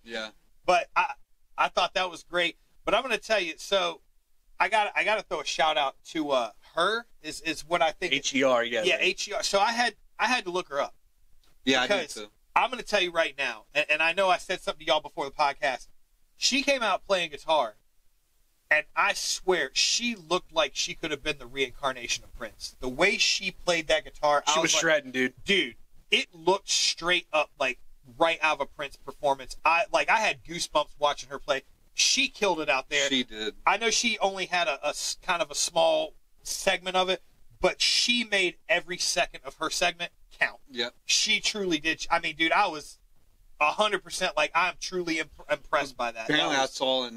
Speaker 3: Yeah.
Speaker 2: But I thought that was great. But I'm going to tell you, so I got to throw a shout out to her is what I think.
Speaker 4: HER, yeah.
Speaker 2: Yeah, HER. So I had to look her up.
Speaker 3: Yeah, I did too.
Speaker 2: I'm going to tell you right now, and I know I said something to y'all before the podcast. She came out playing guitar, and I swear she looked like she could have been the reincarnation of Prince. The way she played that guitar,
Speaker 4: She was shredding, dude.
Speaker 2: Dude, it looked straight up like right out of a Prince performance. I had goosebumps watching her play. She killed it out there.
Speaker 3: She did.
Speaker 2: I know she only had a kind of a small segment of it, but she made every second of her segment count.
Speaker 3: Yep.
Speaker 2: She truly did. I mean, dude, I was 100% like, I'm truly impressed by that.
Speaker 3: Apparently, I saw I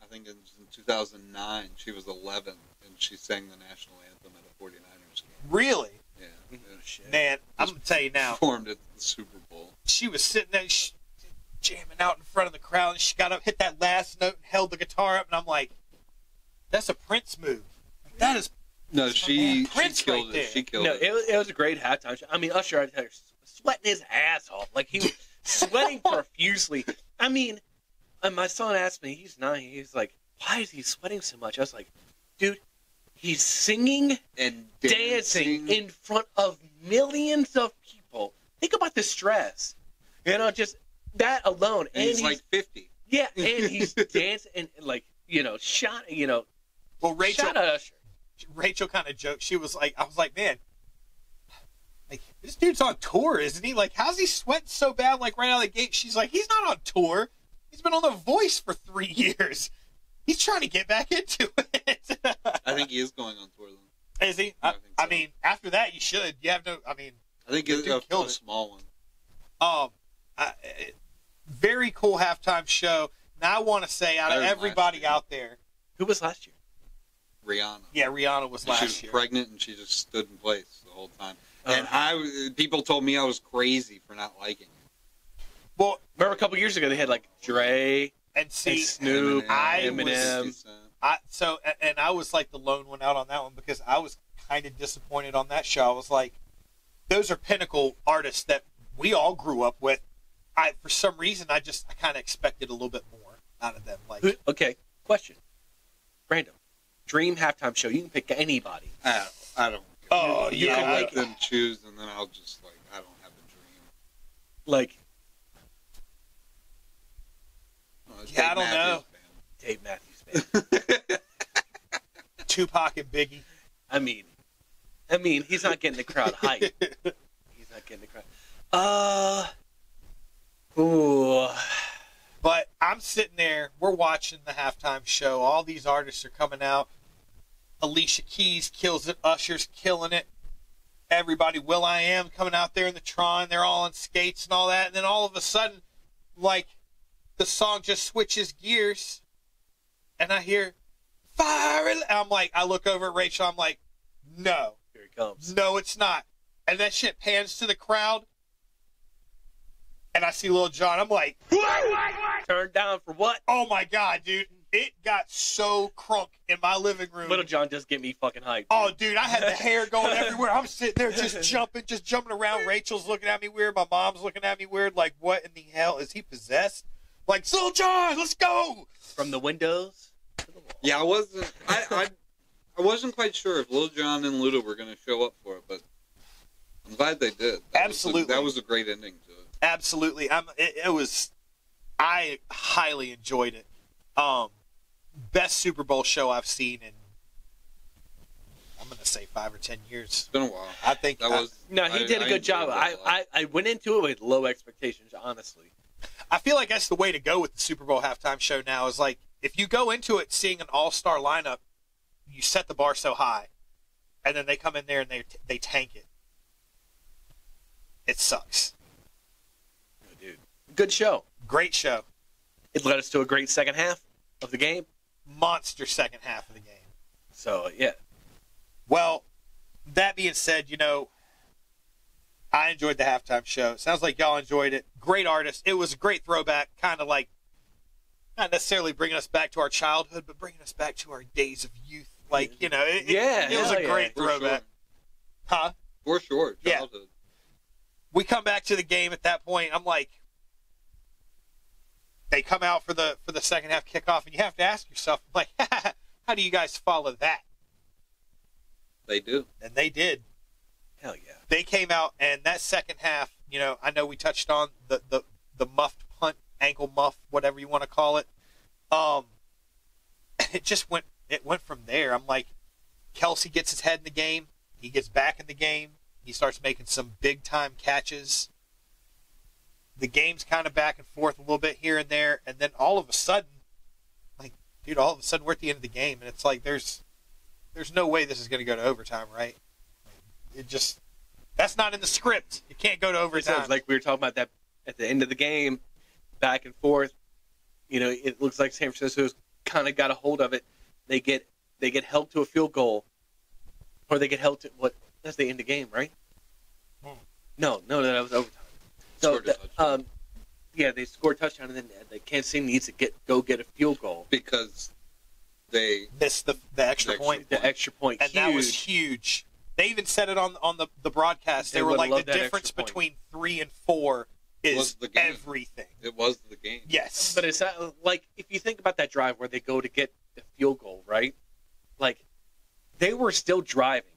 Speaker 3: think it was in 2009, she was 11, and she sang the national anthem at a 49ers game.
Speaker 2: Really?
Speaker 3: Yeah.
Speaker 4: Shit.
Speaker 2: Man, I'm going to tell you now.
Speaker 3: Performed at the Super Bowl.
Speaker 2: She was sitting there jamming out in front of the crowd, and she got up, hit that last note, and held the guitar up, and I'm like, that's a Prince move. Like, that is
Speaker 3: No, she
Speaker 2: Prince
Speaker 3: killed
Speaker 2: right
Speaker 3: it. She killed
Speaker 4: No,
Speaker 3: it.
Speaker 4: it was a great halftime show. I mean, Usher out there sweating his ass off. Like, he was sweating profusely. I mean, and my son asked me, he's 9, he's like, why is he sweating so much? I was like, dude, he's singing
Speaker 3: And
Speaker 4: dancing in front of millions of people. Think about the stress. You know, just that alone.
Speaker 3: And he's like 50.
Speaker 4: Yeah, and he's dancing and like, shot,
Speaker 2: well,
Speaker 4: shout out Usher.
Speaker 2: Rachel kind of joked. She was like, I was like, man, like, this dude's on tour, isn't he? Like, how's he sweating so bad, like, right out of the gate? She's like, he's not on tour. He's been on The Voice for 3 years. He's trying to get back into it.
Speaker 3: I think he is going on tour, though.
Speaker 2: Is he?
Speaker 3: I think so.
Speaker 2: I mean, after that, you should. You have no, I mean.
Speaker 3: I think it's a small one.
Speaker 2: Very cool halftime show. Now, I want to say, out of
Speaker 3: Better than
Speaker 2: everybody
Speaker 3: last year.
Speaker 2: out there.
Speaker 4: Who was last year?
Speaker 3: Rihanna.
Speaker 2: Yeah, Rihanna was
Speaker 3: She
Speaker 2: last
Speaker 3: was
Speaker 2: year.
Speaker 3: pregnant, and she just stood in place the whole time. And people told me I was crazy for not liking it.
Speaker 2: Well,
Speaker 4: Remember a couple years ago they had like Dre
Speaker 2: and see,
Speaker 4: and Snoop,
Speaker 3: Eminem.
Speaker 4: Eminem.
Speaker 2: I was like the lone one out on that one because I was kind of disappointed on that show. I was like, those are pinnacle artists that we all grew up with. For some reason, I kind of expected a little bit more out of them. Like,
Speaker 4: Okay, question. Random. Dream halftime show. You can pick anybody.
Speaker 3: I don't.
Speaker 2: oh,
Speaker 3: You
Speaker 2: yeah,
Speaker 3: can
Speaker 2: like,
Speaker 3: let them choose, and then I'll just I don't have a dream.
Speaker 4: Like
Speaker 2: Yeah, I don't know.
Speaker 4: Dave Matthews Band.
Speaker 2: Tupac and Biggie.
Speaker 4: I mean, he's not getting the crowd hype. He's not getting the crowd. Ooh.
Speaker 2: But I'm sitting there, we're watching the halftime show. All these artists are coming out. Alicia Keys kills it. Usher's killing it. Everybody, will.i.am coming out there in the Tron. They're all on skates and all that. And then all of a sudden, like, the song just switches gears. And I hear, fire. And I'm like, I look over at Rachel. I'm like, no.
Speaker 4: Here it comes.
Speaker 2: No, it's not. And that shit pans to the crowd. And I see Lil Jon. I'm like,
Speaker 4: Turned down for what?
Speaker 2: oh my God, dude. It got so crunk in my living room.
Speaker 4: Little John just get me fucking hyped.
Speaker 2: Oh, dude, I had the hair going everywhere. I'm sitting there just jumping around. Rachel's looking at me weird. My mom's looking at me weird. Like, what in the hell? Is he possessed? Like, Lil Jon, let's go.
Speaker 4: From the windows to the wall.
Speaker 3: Yeah, I wasn't quite sure if Lil Jon and Luda were going to show up for it, but I'm glad they did.
Speaker 2: Absolutely.
Speaker 3: That was a great ending to it.
Speaker 2: Absolutely. I highly enjoyed it. Best Super Bowl show I've seen in, I'm going to say 5 or 10 years.
Speaker 3: It's been a while.
Speaker 2: I think
Speaker 4: No, he did a good job. I went into it with low expectations, honestly.
Speaker 2: I feel like that's the way to go with the Super Bowl halftime show now is like, if you go into it seeing an all-star lineup, you set the bar so high, and then they come in there and they tank it. It sucks.
Speaker 4: Oh, dude. Good show.
Speaker 2: Great show.
Speaker 4: It led us to a great second half of the game.
Speaker 2: Monster second half of the game.
Speaker 4: So, yeah.
Speaker 2: Well, that being said, I enjoyed the halftime show. Sounds like y'all enjoyed it. Great artist. It was a great throwback, kind of like, not necessarily bringing us back to our childhood, but bringing us back to our days of youth. Like, you know, it was a great throwback.
Speaker 3: Sure.
Speaker 2: Huh?
Speaker 3: For sure. Childhood.
Speaker 2: Yeah. We come back to the game at that point. I'm like, they come out for the second half kickoff, and you have to ask yourself, like, how do you guys follow that?
Speaker 3: They do.
Speaker 2: And they did.
Speaker 4: Hell yeah.
Speaker 2: They came out, and that second half, you know, I know we touched on the muffed punt, ankle muff, whatever you want to call it. It just went from there. I'm like, Kelsey gets his head in the game. He gets back in the game. He starts making some big-time catches. The game's kind of back and forth a little bit here and there, and then all of a sudden, like, dude, all of a sudden we're at the end of the game, and it's like there's no way this is going to go to overtime, right? It just, that's not in the script. It can't go to overtime.
Speaker 4: It sounds like we were talking about that at the end of the game, back and forth. You know, it looks like San Francisco's kind of got a hold of it. They get held to a field goal, or they get held to what? That's the end of the game, right? No, that was overtime. So, they scored a touchdown, and then the Kansas City needs to go get a field goal
Speaker 3: because they
Speaker 2: missed the extra point.
Speaker 4: The extra point,
Speaker 2: and that was huge. They even said it on the broadcast. They were like, the difference between 3 and 4 is everything.
Speaker 3: It was the game.
Speaker 2: Yes.
Speaker 4: But it's like, if you think about that drive where they go to get the field goal, right? Like, they were still driving.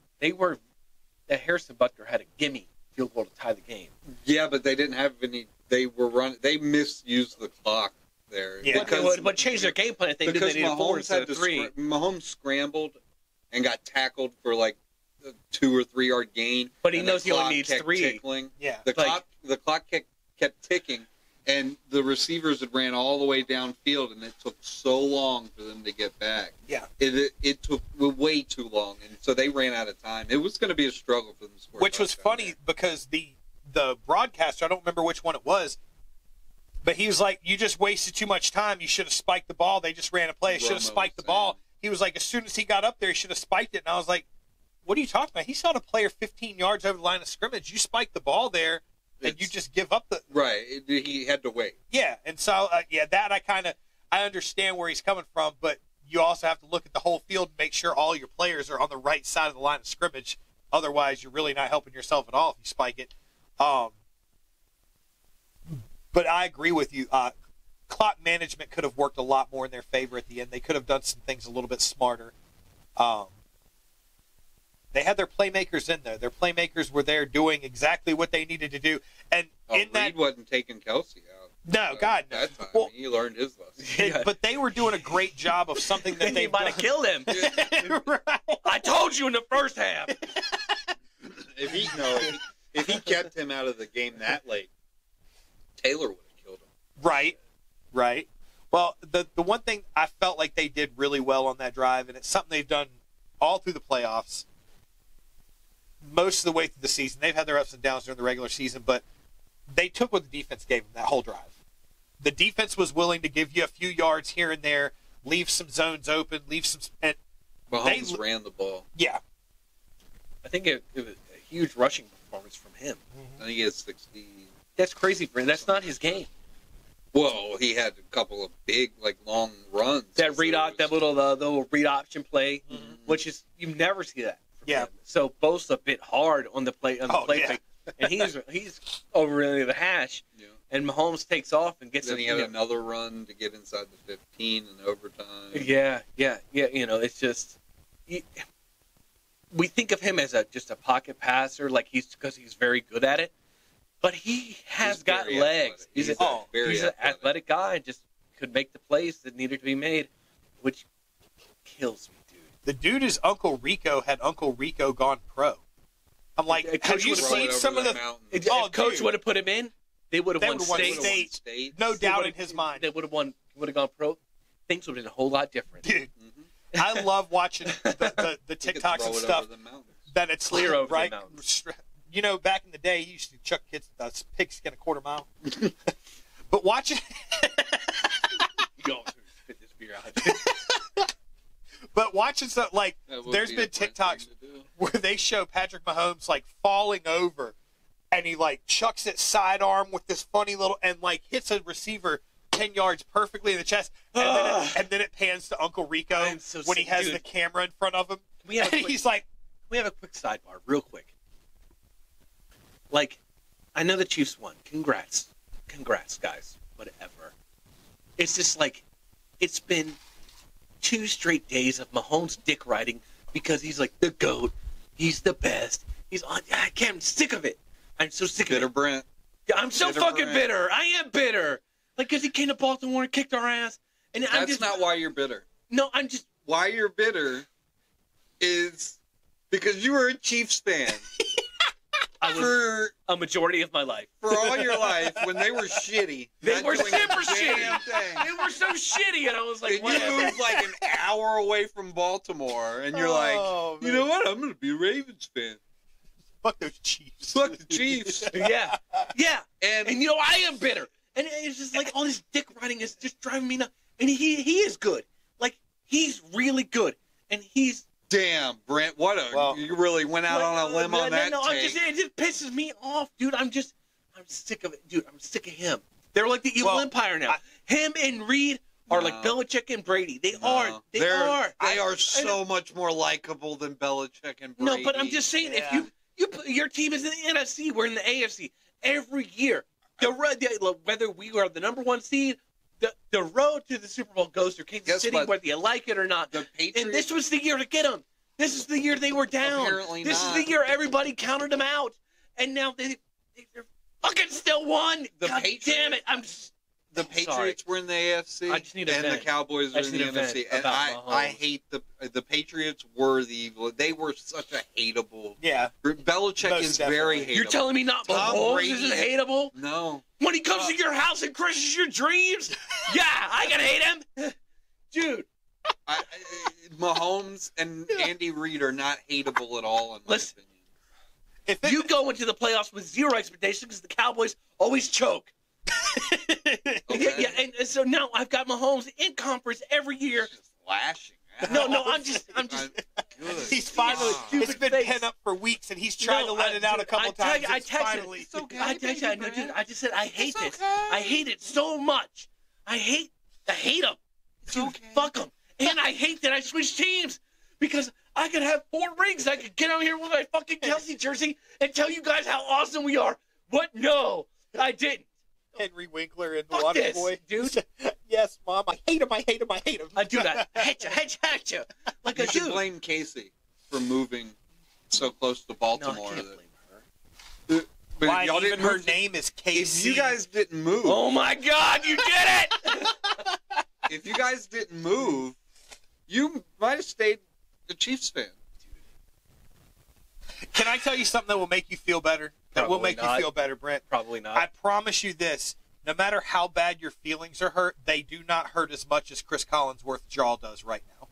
Speaker 4: Harrison Butker had a gimme field goal to tie the game.
Speaker 3: Yeah, but they didn't have any. They were running. They misused the clock there.
Speaker 2: Yeah.
Speaker 4: But changed their game plan if they knew they needed 4 instead of 3.
Speaker 3: Mahomes scrambled and got tackled for like a 2 or 3 yard gain.
Speaker 4: But he knows he only needs 3.
Speaker 3: Tickling.
Speaker 2: Yeah.
Speaker 3: The clock kept ticking, and the receivers had ran all the way downfield, and it took so long for them to get back.
Speaker 2: Yeah.
Speaker 3: It took way too long, and so they ran out of time. It was going to be a struggle for them to score.
Speaker 2: Which was funny because the broadcaster, I don't remember which one it was, but he was like, you just wasted too much time. You should have spiked the ball. They just ran a play. Should have spiked the ball. He was like, as soon as he got up there, he should have spiked it. And I was like, what are you talking about? He saw the player 15 yards over the line of scrimmage. You spiked the ball there, and you just give up the...
Speaker 3: Right. He had to wait.
Speaker 2: Yeah, and so, that I understand where he's coming from, but you also have to look at the whole field and make sure all your players are on the right side of the line of scrimmage. Otherwise, you're really not helping yourself at all if you spike it. But I agree with you. Clock management could have worked a lot more in their favor at the end. They could have done some things a little bit smarter. They had their playmakers in there. Their playmakers were there doing exactly what they needed to do. And
Speaker 3: Reed wasn't taking Kelsey out.
Speaker 2: No, God, no.
Speaker 3: That time,
Speaker 2: well,
Speaker 3: he learned his lesson.
Speaker 2: But they were doing a great job of something that they
Speaker 4: might have killed him.
Speaker 2: Right.
Speaker 4: I told you in the first half.
Speaker 3: If he kept him out of the game that late, Taylor would have killed him.
Speaker 2: Right. Well, the one thing I felt like they did really well on that drive, and it's something they've done all through the playoffs, most of the way through the season. They've had their ups and downs during the regular season, but they took what the defense gave them that whole drive. The defense was willing to give you a few yards here and there, leave some zones open, and
Speaker 3: Mahomes ran the ball.
Speaker 2: Yeah.
Speaker 4: I think it was a huge rushing performance from him.
Speaker 3: I think he had 60.
Speaker 4: That's crazy, Brent. That's not his game.
Speaker 3: Well, he had a couple of big, long runs.
Speaker 4: That little read option play, which is you never see that.
Speaker 2: Yeah.
Speaker 4: Him. So Bo's a bit hard on the play fake, and he's over into the hash. Yeah. And Mahomes takes off and gets.
Speaker 3: Then he had another run to get inside the 15 in overtime.
Speaker 4: Yeah. It's just we think of him as just a pocket passer, because he's very good at it. But he has got legs. He's an athletic guy and just could make the plays that needed to be made, which kills me, dude.
Speaker 2: The dude is Uncle Rico. Had Uncle Rico gone pro? I'm like, have you seen some of the...
Speaker 4: Coach would have put him in. They would have won state.
Speaker 2: No doubt in his mind.
Speaker 4: They would have gone pro. Things would have been a whole lot different.
Speaker 2: Dude, I love watching the TikToks and stuff. That it's
Speaker 4: clear over
Speaker 2: right.
Speaker 4: the mountains.
Speaker 2: You know, back in the day, you used to chuck kids pigskin a quarter mile. But watching...
Speaker 4: You don't spit this beer out.
Speaker 2: But watching there's been TikToks where they show Patrick Mahomes falling over and he like chucks it sidearm with this funny little and like hits a receiver 10 yards perfectly in the chest, and then it pans to Uncle Rico when he has the camera in front of him. He's like,
Speaker 4: we have a quick sidebar, real quick. Like, I know the Chiefs won. Congrats, guys. Whatever. It's just like, it's been 2 straight days of Mahomes dick riding because he's like the GOAT. He's the best. I'm sick of it. I'm so sick of it.
Speaker 3: Bitter Brent.
Speaker 4: Yeah, I'm so fucking bitter. I am bitter. Like, because he came to Baltimore and kicked our ass. And
Speaker 3: That's not why you're bitter.
Speaker 4: No, I'm just...
Speaker 3: Why you're bitter is because you were a Chiefs fan.
Speaker 4: For a majority of my life.
Speaker 3: For all your life, when they were shitty.
Speaker 4: They were super shitty. They were so shitty, and I was like,
Speaker 3: and you moved like an hour away from Baltimore, and you're like, you know what? I'm going to be a Ravens fan.
Speaker 2: Fuck those Chiefs.
Speaker 3: Fuck the Chiefs.
Speaker 4: Yeah. And you know, I am bitter. And it's just like all this dick riding is just driving me nuts. And he is good. Like, he's really good. And he's...
Speaker 3: Damn, Brent, you really went out on a limb on that take.
Speaker 4: It just pisses me off, dude. I'm sick of it, dude. I'm sick of him. They're like the evil empire now. Him and Reed are like Belichick and Brady. They are. They are
Speaker 3: so much more likable than Belichick and Brady.
Speaker 4: No, but I'm just saying, if your team is in the NFC, we're in the AFC every year. Whether we are the number 1 seed, the road to the Super Bowl goes through Kansas City, whether you like it or not.
Speaker 3: The Patriots,
Speaker 4: and this was the year to get them. This is the year they were down.
Speaker 3: Apparently
Speaker 4: this
Speaker 3: not.
Speaker 4: is the year everybody counted them out. And now they're fucking still won. God damn it.
Speaker 3: The Patriots were in the AFC,
Speaker 4: I just need
Speaker 3: and the Cowboys were in the NFC. And I hate the Patriots were the evil. They were such a hateable.
Speaker 2: Yeah.
Speaker 3: Belichick is very hateable.
Speaker 4: You're telling me not Mahomes isn't hateable?
Speaker 3: No.
Speaker 4: When he comes to your house and crushes your dreams? Yeah, I can hate him. Dude.
Speaker 3: Mahomes and Andy Reid are not hateable at all, in my opinion.
Speaker 4: You go into the playoffs with 0 expectations because the Cowboys always choke.
Speaker 3: Okay.
Speaker 4: Yeah, and so now I've got Mahomes in conference every year.
Speaker 3: Just lashing.
Speaker 4: No, I'm just.
Speaker 2: He's finally. It's been pent up for weeks, and he's trying to let it out a couple times.
Speaker 4: I texted. No, dude. I just said I hate this.
Speaker 3: Okay.
Speaker 4: I hate it so much. I hate him. Dude, fuck him. And I hate that I switched teams because I could have 4 rings. I could get out here with my fucking Kelsey jersey and tell you guys how awesome we are. What? No, I didn't.
Speaker 2: Henry Winkler and
Speaker 4: Fuck
Speaker 2: Water
Speaker 4: this,
Speaker 2: Boy.
Speaker 4: Dude.
Speaker 2: Yes, Mom. I hate him. I hate him. I hate him.
Speaker 4: I do that. I hate you. Like
Speaker 3: You
Speaker 4: I
Speaker 3: should
Speaker 4: do.
Speaker 3: blame Casey for moving so close to
Speaker 4: No,
Speaker 3: Baltimore.
Speaker 4: I can't blame her.
Speaker 3: But
Speaker 2: Why,
Speaker 3: y'all
Speaker 2: even
Speaker 3: didn't
Speaker 2: her
Speaker 3: move.
Speaker 2: name is
Speaker 3: If
Speaker 2: Casey.
Speaker 3: you guys didn't move,
Speaker 4: Oh my God, you did it!
Speaker 3: if you guys didn't move, you might have stayed a Chiefs fan.
Speaker 2: Can I tell you something that will make you feel better? That will
Speaker 4: Probably
Speaker 2: make
Speaker 4: not.
Speaker 2: you feel better, Brent.
Speaker 4: Probably not.
Speaker 2: I promise you this. No matter how bad your feelings are hurt, they do not hurt as much as Chris Collinsworth's jaw does right now.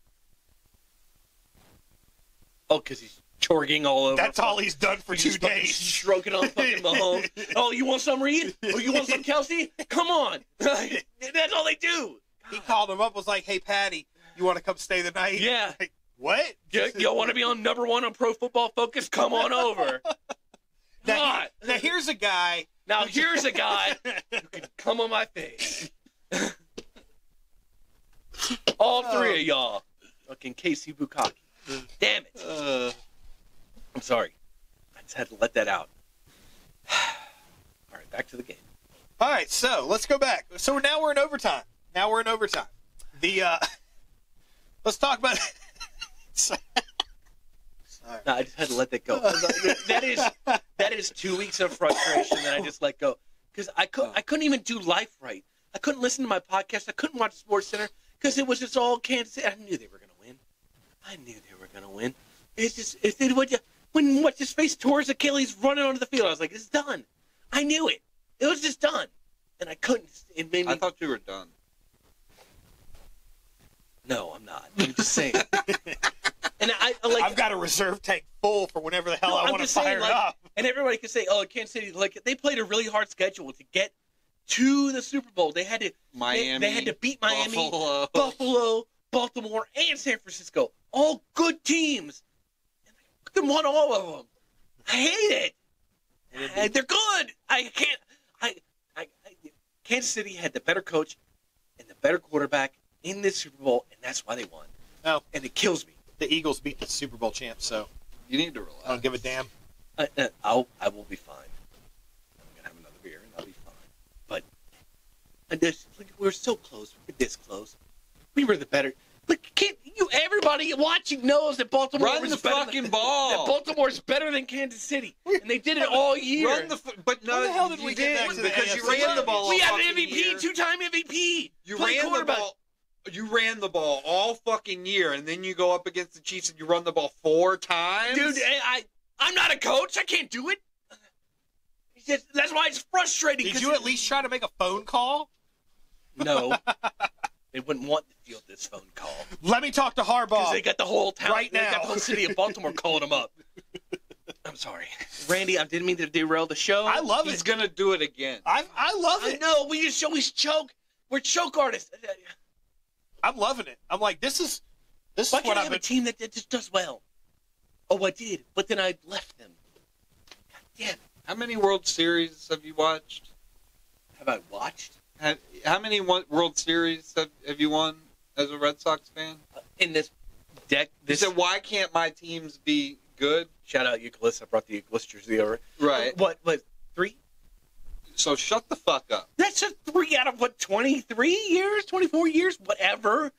Speaker 4: Oh, because he's chorging all over.
Speaker 2: That's all he's done for 2
Speaker 4: just fucking
Speaker 2: days.
Speaker 4: Stroking on fucking Mahomes. Oh, you want some Reed? Oh, you want some Kelsey? Come on. That's all they do.
Speaker 2: He called him up, was like, "Hey, Patty, you want to come stay the night?"
Speaker 4: Yeah.
Speaker 2: Like, what?
Speaker 4: You want to be on #1 on Pro Football Focus? Come on over.
Speaker 2: Now here's a guy.
Speaker 4: Now here's a guy who can come on my face. All 3 of y'all. Fucking Casey Bukaki. Damn it. I'm sorry. I just had to let that out. All right, back to the game.
Speaker 2: All right, so let's go back. So now we're in overtime. Let's talk about. Sorry.
Speaker 4: No, I just had to let that go. That is 2 weeks of frustration that I just let go because I couldn't even do life right. I couldn't listen to my podcast. I couldn't watch Sports Center because it was just all Kansas City. I knew they were going to win. It's just when what's his face tore his Achilles running onto the field, I was like, it's done. I knew it. It was just done, and I couldn't. It made me.
Speaker 3: I thought you were done.
Speaker 4: No, I'm not. I'm just saying. And
Speaker 2: I've got a reserve tank full for whenever the hell I want to fire it up.
Speaker 4: And everybody can say, "Oh, Kansas City, they played a really hard schedule to get to the Super Bowl. They had to
Speaker 3: Miami,
Speaker 4: they had to beat Miami,
Speaker 3: Buffalo,
Speaker 4: Baltimore, and San Francisco. All good teams. And they won all of them. I hate it. They're good. I can't. Kansas City had the better coach and the better quarterback in this Super Bowl, and that's why they won.
Speaker 2: No,
Speaker 4: and it kills me.
Speaker 2: The Eagles beat the Super Bowl champs, so
Speaker 3: You need to relax.
Speaker 2: I don't give a damn.
Speaker 4: I will be fine. I'm gonna have another beer and I'll be fine. But we're so close. We're this close. We were the better. Look, everybody watching knows that Baltimore
Speaker 3: Run the fucking ball.
Speaker 4: That Baltimore's better than Kansas City, and they did it all year.
Speaker 3: But no,
Speaker 2: How the hell did
Speaker 3: you
Speaker 2: we get back
Speaker 3: didn't
Speaker 2: to the
Speaker 3: because you
Speaker 2: AFC?
Speaker 3: ran the ball.
Speaker 4: We
Speaker 3: all
Speaker 4: had an
Speaker 3: fucking
Speaker 4: MVP,
Speaker 3: year.
Speaker 4: two-time MVP.
Speaker 3: You
Speaker 4: Play
Speaker 3: ran the
Speaker 4: quarterback.
Speaker 3: ball. You ran the ball all fucking year, and then you go up against the Chiefs and you run the ball 4 times.
Speaker 4: Dude. I'm not a coach. I can't do it. That's why it's frustrating.
Speaker 2: Did you at least try to make a phone call?
Speaker 4: No. They wouldn't want to field this phone call.
Speaker 2: Let me talk to
Speaker 4: Because
Speaker 2: Harbaugh
Speaker 4: they got the whole town.
Speaker 2: right
Speaker 4: They got
Speaker 2: now.
Speaker 4: the whole city of Baltimore calling them up. I'm sorry. Randy, I didn't mean to derail the show.
Speaker 2: I love
Speaker 3: He's
Speaker 2: it.
Speaker 3: gonna do it again.
Speaker 2: I love
Speaker 4: I
Speaker 2: it.
Speaker 4: know. We just always choke. We're choke artists.
Speaker 2: I'm loving it. I'm like, this is
Speaker 4: Why
Speaker 2: what
Speaker 4: can't I
Speaker 2: I've
Speaker 4: have
Speaker 2: been.
Speaker 4: a team that just does well? Oh, I did. But then I left them. God damn it.
Speaker 3: How many World Series have you watched?
Speaker 4: Have I watched?
Speaker 3: How many World Series have you won as a Red Sox fan?
Speaker 4: In this deck,
Speaker 3: You said, why can't my teams be good?
Speaker 4: shout out Euclid. I brought the Euclid jersey over.
Speaker 3: Right.
Speaker 4: What, 3?
Speaker 3: So shut the fuck up.
Speaker 4: That's a 3 out of, 23 years? 24 years? Whatever.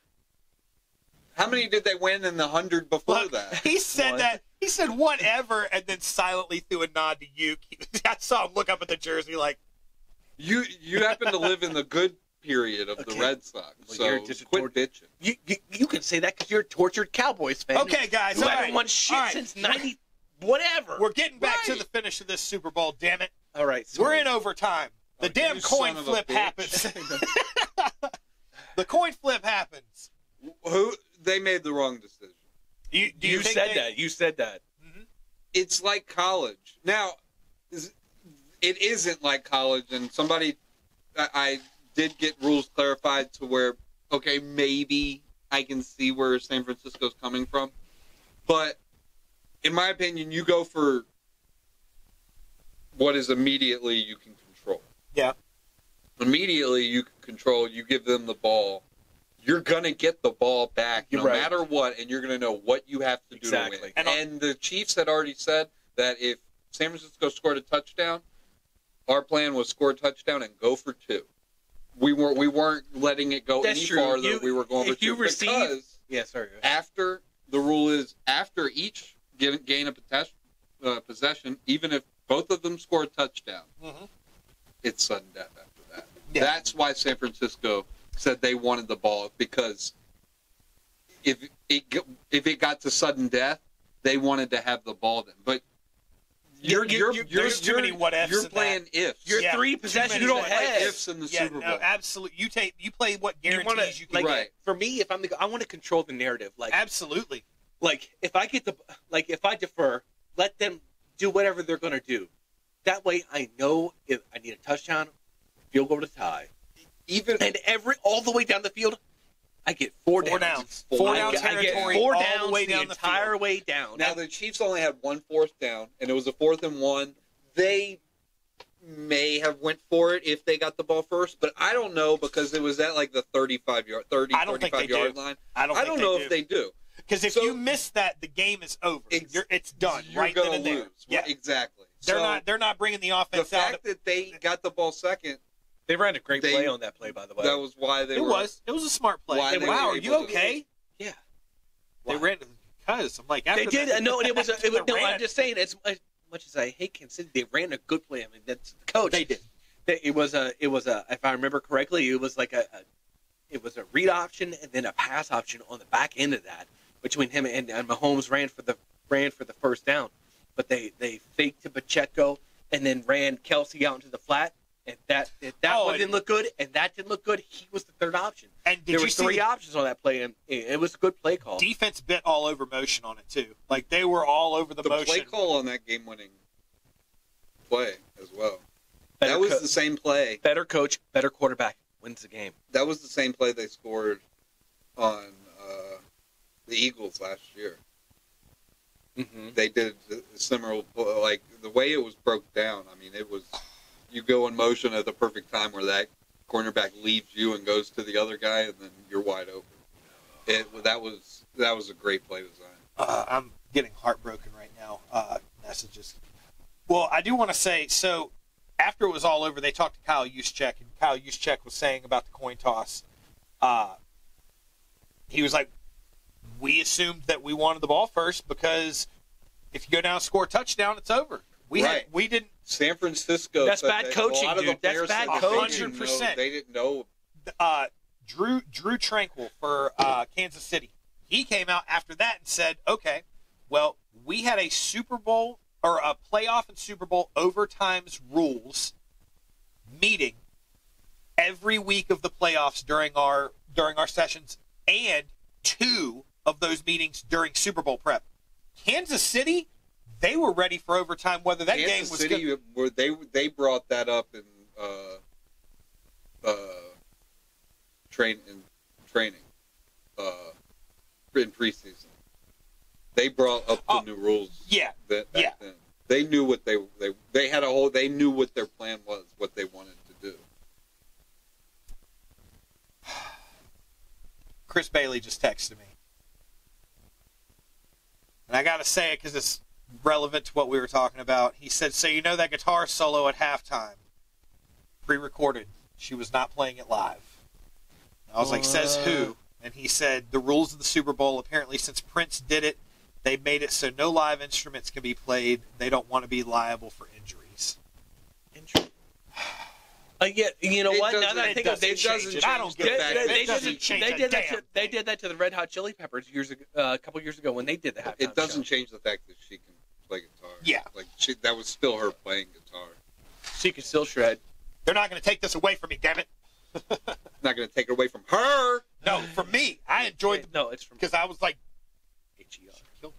Speaker 3: How many did they win in the 100 before
Speaker 2: Look,
Speaker 3: that?
Speaker 2: he said
Speaker 4: One.
Speaker 2: that. He said whatever, and then silently threw a nod to you. I saw him look up at the jersey like,
Speaker 3: You happen to live in the good period of the
Speaker 4: Okay.
Speaker 3: Red Sox,
Speaker 4: Well,
Speaker 3: so
Speaker 4: you're just
Speaker 3: quit bitching.
Speaker 4: You can say that because you're a tortured Cowboys fan.
Speaker 2: okay, guys,
Speaker 4: Who
Speaker 2: all
Speaker 4: haven't
Speaker 2: right,
Speaker 4: won shit
Speaker 2: all right.
Speaker 4: since 90, whatever.
Speaker 2: We're getting back to
Speaker 3: Right.
Speaker 2: the finish of this Super Bowl. Damn it,
Speaker 4: All right.
Speaker 2: we're in overtime. The
Speaker 3: Oh,
Speaker 2: damn
Speaker 3: you
Speaker 2: coin
Speaker 3: son of a
Speaker 2: flip
Speaker 3: bitch.
Speaker 2: happens. The coin flip happens.
Speaker 3: They made the wrong decision.
Speaker 2: Do you think
Speaker 4: said
Speaker 2: they-
Speaker 4: that. You said that.
Speaker 3: It's like college. Now, it isn't like college, and I did get rules clarified to where, okay, maybe I can see where San Francisco's coming from. But, in my opinion, you go for what is immediately you can control.
Speaker 2: Yeah.
Speaker 3: Immediately you can control, you give them the ball. You're going to get the ball back no
Speaker 4: You're right.
Speaker 3: matter what, and you're going to know what you have to do
Speaker 4: Exactly.
Speaker 3: to win.
Speaker 2: And
Speaker 3: And the Chiefs had already said that if San Francisco scored a touchdown, our plan was score a touchdown and go for 2. We weren't letting it go
Speaker 4: That's
Speaker 3: any
Speaker 4: true.
Speaker 3: farther. We were going for
Speaker 4: if you
Speaker 3: 2
Speaker 4: receive-
Speaker 3: because
Speaker 4: Yeah, sorry.
Speaker 3: after the rule is after each gain a possession, even if both of them score a touchdown,
Speaker 2: Mhm.
Speaker 3: it's sudden death after that.
Speaker 2: Yeah.
Speaker 3: That's why San Francisco said they wanted the ball, because if it got to sudden death, they wanted to have the ball then. But
Speaker 2: there's too many what ifs
Speaker 3: You're
Speaker 2: in
Speaker 3: playing ifs.
Speaker 4: You're
Speaker 2: Yeah,
Speaker 4: 3
Speaker 2: too
Speaker 4: possessions
Speaker 2: many
Speaker 3: You don't
Speaker 4: ahead.
Speaker 3: play ifs in the
Speaker 2: Yeah,
Speaker 3: Super Bowl.
Speaker 2: no, absolutely. You play what
Speaker 4: You
Speaker 2: guarantees
Speaker 4: wanna,
Speaker 2: you can
Speaker 4: like,
Speaker 2: get.
Speaker 3: Right.
Speaker 4: For me, if I want to control the narrative. Like,
Speaker 2: Absolutely.
Speaker 4: if I defer, let them do whatever they're going to do. That way, I know if I need a touchdown, field goal to tie,
Speaker 3: Even
Speaker 4: and all the way down the field, I get 4
Speaker 2: Four
Speaker 4: downs.
Speaker 2: downs. Four
Speaker 4: I
Speaker 2: down
Speaker 4: get
Speaker 2: territory
Speaker 4: 4
Speaker 2: all
Speaker 4: downs
Speaker 2: the way
Speaker 4: the
Speaker 2: down the
Speaker 4: entire
Speaker 2: field.
Speaker 4: way down.
Speaker 3: now the Chiefs only had 1 4th down, and it was a 4th and 1. They may have went for it if they got the ball first, but I don't know, because it was at like the 35 yard
Speaker 2: I don't think they
Speaker 3: yard
Speaker 2: do.
Speaker 3: line.
Speaker 2: I don't
Speaker 3: know
Speaker 2: do.
Speaker 3: if they do.
Speaker 2: Because if
Speaker 3: So-
Speaker 2: you miss that, the game is over. It's done
Speaker 3: You're
Speaker 2: right then
Speaker 3: gonna
Speaker 2: and there.
Speaker 3: lose.
Speaker 2: Yeah,
Speaker 3: Right, exactly.
Speaker 2: they're not bringing the
Speaker 3: The
Speaker 2: offense out.
Speaker 3: fact that they got the ball second,
Speaker 4: They ran a great
Speaker 3: They-
Speaker 4: play on that play, by the way.
Speaker 3: that was why they
Speaker 2: It
Speaker 3: were.
Speaker 2: was a smart play.
Speaker 3: Why they
Speaker 2: Wow,
Speaker 3: were
Speaker 2: are you
Speaker 3: able to-
Speaker 2: okay?
Speaker 4: Yeah.
Speaker 2: They
Speaker 4: Why?
Speaker 2: ran because I'm like after
Speaker 4: They did.
Speaker 2: that-
Speaker 4: No, and it was.
Speaker 2: after
Speaker 4: No,
Speaker 2: they ran,
Speaker 4: I'm just saying. As much as I hate Kansas City, they ran a good play. I mean, that's the coach.
Speaker 2: They did.
Speaker 4: It was a. If I remember correctly, it was like it was a read option and then a pass option on the back end of that between him and Mahomes ran for the first down, but they faked to Pacheco and then ran Kelsey out into the flat. And that one didn't look good, and that didn't look good. He was the third option.
Speaker 2: And did
Speaker 4: there
Speaker 2: you
Speaker 4: was
Speaker 2: see
Speaker 4: 3
Speaker 2: the
Speaker 4: options on that play, and it was a good play call.
Speaker 2: defense bit all over motion on it too? Like they were all over the
Speaker 3: The
Speaker 2: motion.
Speaker 3: play call on that game-winning play as well.
Speaker 4: Better
Speaker 3: That was
Speaker 4: co-
Speaker 3: the same play.
Speaker 4: Better coach, better quarterback wins the game.
Speaker 3: That was the same play they scored on the Eagles last year.
Speaker 4: Mm-hmm.
Speaker 3: They did a similar, like the way it was broke down. I mean, it was you go in motion at the perfect time where that cornerback leaves you and goes to the other guy, and then you're wide open. That was a great play design.
Speaker 2: I'm getting heartbroken right now. Messages. Well, I do want to say, so after it was all over, they talked to Kyle Juszczyk, and Kyle Juszczyk was saying about the coin toss. He was like, we assumed that we wanted the ball first because if you go down and score a touchdown, it's over. We didn't.
Speaker 3: San Francisco.
Speaker 4: That's bad coaching,
Speaker 3: a lot of the
Speaker 4: dude. That's
Speaker 3: players
Speaker 4: bad
Speaker 3: said
Speaker 4: coaching.
Speaker 2: 100%.
Speaker 3: They didn't know.
Speaker 2: Drew Tranquil for Kansas City. He came out after that and said, okay, well, we had a Super Bowl or a playoff and Super Bowl overtimes rules meeting every week of the playoffs during our sessions, and 2 of those meetings during Super Bowl prep. Kansas City, they were ready for overtime, whether that game was
Speaker 3: City, they brought that up in training in preseason. They brought up the new rules.
Speaker 2: Yeah,
Speaker 3: back then. They knew what they had they knew what their plan was, what they wanted to do.
Speaker 2: Chris Bailey just texted me. And I got to say it because it's relevant to what we were talking about. He said, so you know that guitar solo at halftime, pre-recorded. She was not playing it live. And I was like, says who? And he said, the rules of the Super Bowl, apparently since Prince did it, they made it so no live instruments can be played. They don't want to be liable for injuries.
Speaker 4: Yeah, you know what? Now that I think of it, they did that to the Red Hot Chili Peppers a couple years ago when they did the halftime
Speaker 3: It doesn't
Speaker 4: show.
Speaker 3: change the fact that she can play guitar.
Speaker 2: Yeah.
Speaker 3: Like that was still her playing guitar.
Speaker 4: She can still shred.
Speaker 2: They're not going to take this away from me, damn it.
Speaker 3: Not going to take it away from her.
Speaker 2: No, from me. I enjoyed it.
Speaker 4: No, it's from
Speaker 2: because I was like,
Speaker 4: HER.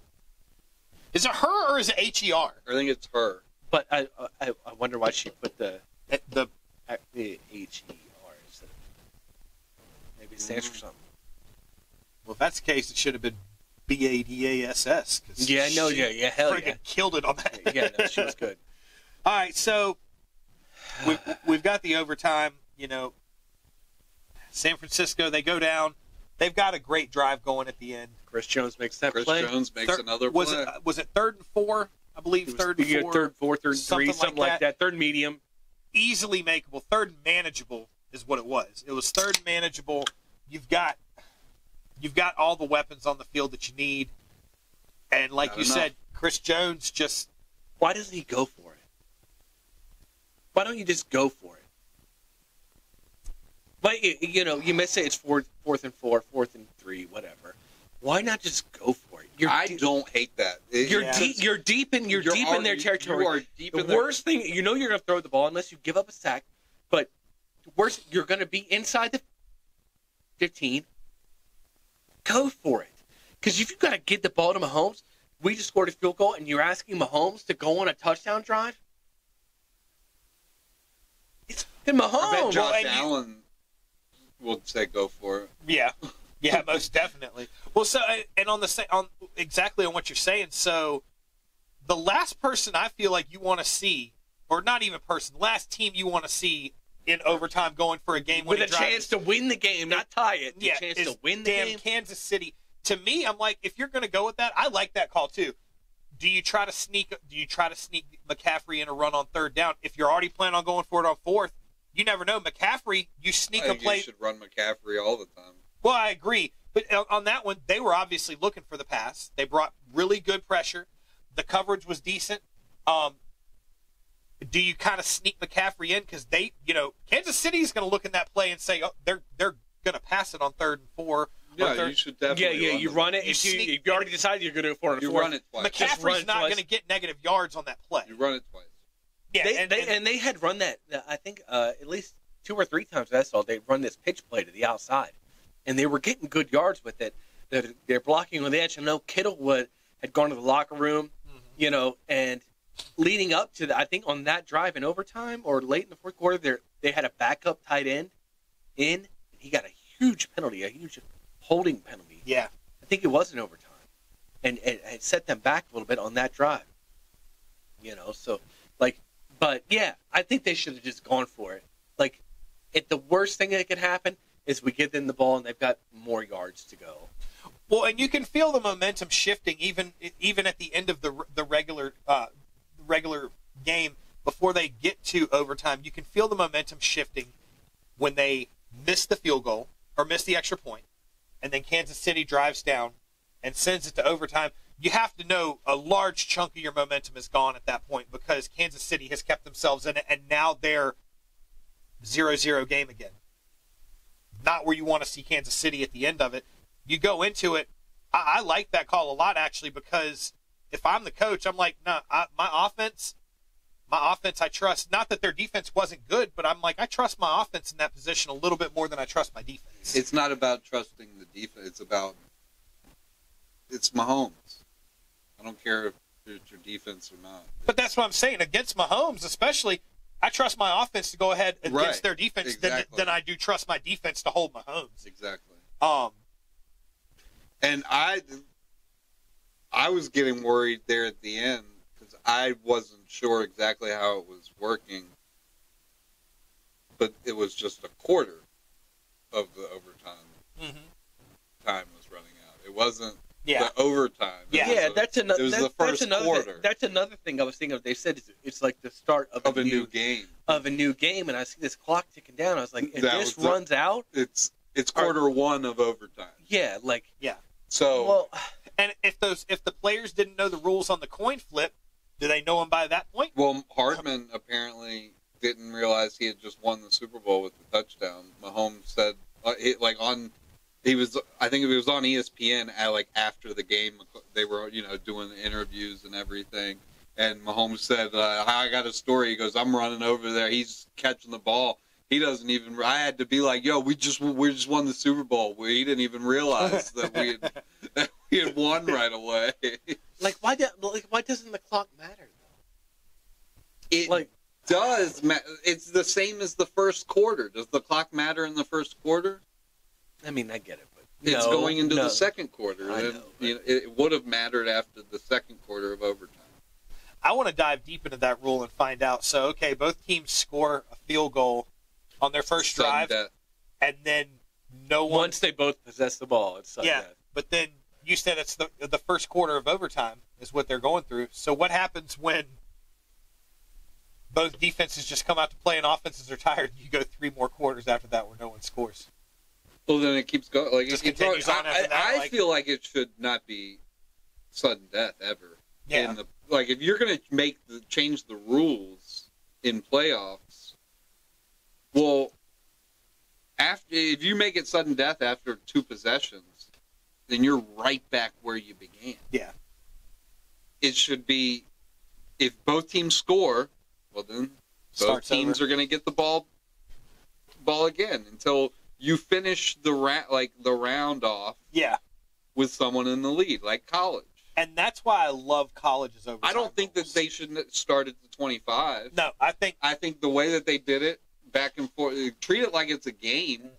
Speaker 2: is it her or is it HER?
Speaker 3: I think it's her.
Speaker 4: But I wonder why she put the
Speaker 2: The
Speaker 4: HER instead of, maybe it stands for something.
Speaker 2: Well, if that's the case, it should have been BADASS.
Speaker 4: Yeah, no, yeah, hell yeah.
Speaker 2: Killed it on that.
Speaker 4: Yeah, no, she was good.
Speaker 2: All right, so we've got the overtime. You know, San Francisco, they go down. They've got a great drive going at the end.
Speaker 4: Chris Jones makes that
Speaker 3: Chris
Speaker 4: play.
Speaker 3: Jones makes another play.
Speaker 2: Was it 3rd and 4? I believe 3rd and 4.
Speaker 4: 3rd, 4, 3rd, 3, something like that. 3rd medium.
Speaker 2: Easily makeable. 3rd manageable is what it was. It was 3rd manageable. You've got all the weapons on the field that you need. And like you said, Chris Jones just...
Speaker 4: Why doesn't he go for it? Why don't you just go for it? Like, you know, you may say it's 4th and 4, 4th and 3, whatever. Why not just go for it?
Speaker 3: I don't hate that.
Speaker 4: You're deep in their territory.
Speaker 3: You are deep in
Speaker 4: the worst thing, you know, you're going to throw the ball unless you give up a sack. But worst, you're going to be inside the 15. Go for it. Because if you've got to get the ball to Mahomes, we just scored a field goal, and you're asking Mahomes to go on a touchdown drive. It's Mahomes.
Speaker 3: I bet Josh Allen would say go for it.
Speaker 2: Yeah, most definitely. Well, so and on exactly on what you're saying. So, the last person I feel like you want to see, or not even person, last team you want to see in overtime going for a game
Speaker 4: with a chance to win the game, not tie it.
Speaker 2: Yeah,
Speaker 4: a chance to win the game.
Speaker 2: Damn Kansas City. To me, I'm like, if you're going to go with that, I like that call too. Do you try to sneak McCaffrey in a run on 3rd down? If you're already planning on going for it on 4th, you never know. McCaffrey, you sneak a play.
Speaker 3: You should run McCaffrey all the time.
Speaker 2: Well, I agree. But on that one, they were obviously looking for the pass. They brought really good pressure. The coverage was decent. Do you kind of sneak McCaffrey in? Because Kansas City is going to look in that play and say, oh, they're going to pass it on 3rd and 4.
Speaker 3: Yeah, you should definitely
Speaker 4: you run it. If you already decided you're going to do it for
Speaker 3: you run it twice.
Speaker 2: McCaffrey's not going to get negative yards on that play.
Speaker 3: You run it twice.
Speaker 2: Yeah,
Speaker 4: they had run that, I think, at least 2 or 3 times I saw, they'd run this pitch play to the outside. And they were getting good yards with it. They're blocking on the edge. I know Kittle had gone to the locker room, and leading up to I think on that drive in overtime or late in the 4th quarter, they had a backup tight end in, and he got a huge penalty, a huge holding penalty.
Speaker 2: Yeah.
Speaker 4: I think it was in overtime. and set them back a little bit on that drive. So like, but yeah, I think they should have just gone for it. Like, if the worst thing that could happen is we give them the ball and they've got more yards to go.
Speaker 2: Well, and you can feel the momentum shifting even at the end of the regular game before they get to overtime. You can feel the momentum shifting when they miss the field goal or miss the extra point, and then Kansas City drives down and sends it to overtime. You have to know a large chunk of your momentum is gone at that point because Kansas City has kept themselves in it, and now they're 0-0 game again. Not where you want to see Kansas City at the end of it. You go into it. I like that call a lot, actually, because if I'm the coach, I'm like, no, my offense, I trust. Not that their defense wasn't good, but I'm like, I trust my offense in that position a little bit more than I trust my defense.
Speaker 3: It's not about trusting the defense. It's Mahomes. I don't care if it's your defense or not.
Speaker 2: But that's what I'm saying. Against Mahomes, especially, I trust my offense to go ahead against their defense than I do trust my defense to hold Mahomes.
Speaker 3: Exactly.
Speaker 2: And
Speaker 3: I was getting worried there at the end because I wasn't sure exactly how it was working, but it was just a quarter of the overtime. Time was running out. It wasn't the overtime.
Speaker 4: That's another.
Speaker 3: It was the first quarter.
Speaker 4: That's another thing I was thinking of. They said it's like the start of a new
Speaker 3: game.
Speaker 4: Of a new game, and I see this clock ticking down. I was like, if this runs out,
Speaker 3: it's quarter one of overtime.
Speaker 4: Yeah, like
Speaker 3: So,
Speaker 2: and if the players didn't know the rules on the coin flip, do they know them by that point?
Speaker 3: Well, Hardman apparently didn't realize he had just won the Super Bowl with the touchdown. Mahomes said, I think it was on ESPN after the game. They were doing the interviews and everything, and Mahomes said, "I got a story." He goes, "I'm running over there. He's catching the ball." He doesn't even. I had to be like, "Yo, we just won the Super Bowl." He didn't even realize that we had won right away.
Speaker 4: Why doesn't the clock matter though?
Speaker 3: It does. It's the same as the first quarter. Does the clock matter in the first quarter?
Speaker 4: I mean, I get it, but
Speaker 3: it's going into the second quarter.
Speaker 4: I know,
Speaker 3: it would have mattered after the second quarter of overtime.
Speaker 2: I want to dive deep into that rule and find out. So, okay, both teams score a field goal on their first drive, and then no one.
Speaker 4: Once they both possess the ball, it's sudden death.
Speaker 2: But then you said it's the first quarter of overtime is what they're going through. So what happens when both defenses just come out to play and offenses are tired? You go 3 more quarters after that where no one scores.
Speaker 3: Well, then it keeps going.
Speaker 2: Just continues on after that.
Speaker 3: I feel like it should not be sudden death ever.
Speaker 2: Yeah.
Speaker 3: If you're going to change the rules in playoffs, well, if you make it sudden death after 2 possessions, then you're right back where you began.
Speaker 2: Yeah.
Speaker 3: It should be, if both teams score, well then both teams are going to get the ball again until you finish the round off.
Speaker 2: Yeah.
Speaker 3: With someone in the lead, like college.
Speaker 2: And that's why I love college's overtime.
Speaker 3: I don't think that they should start at the 25.
Speaker 2: No, I think
Speaker 3: the way that they did it, back and forth, treat it like it's a game,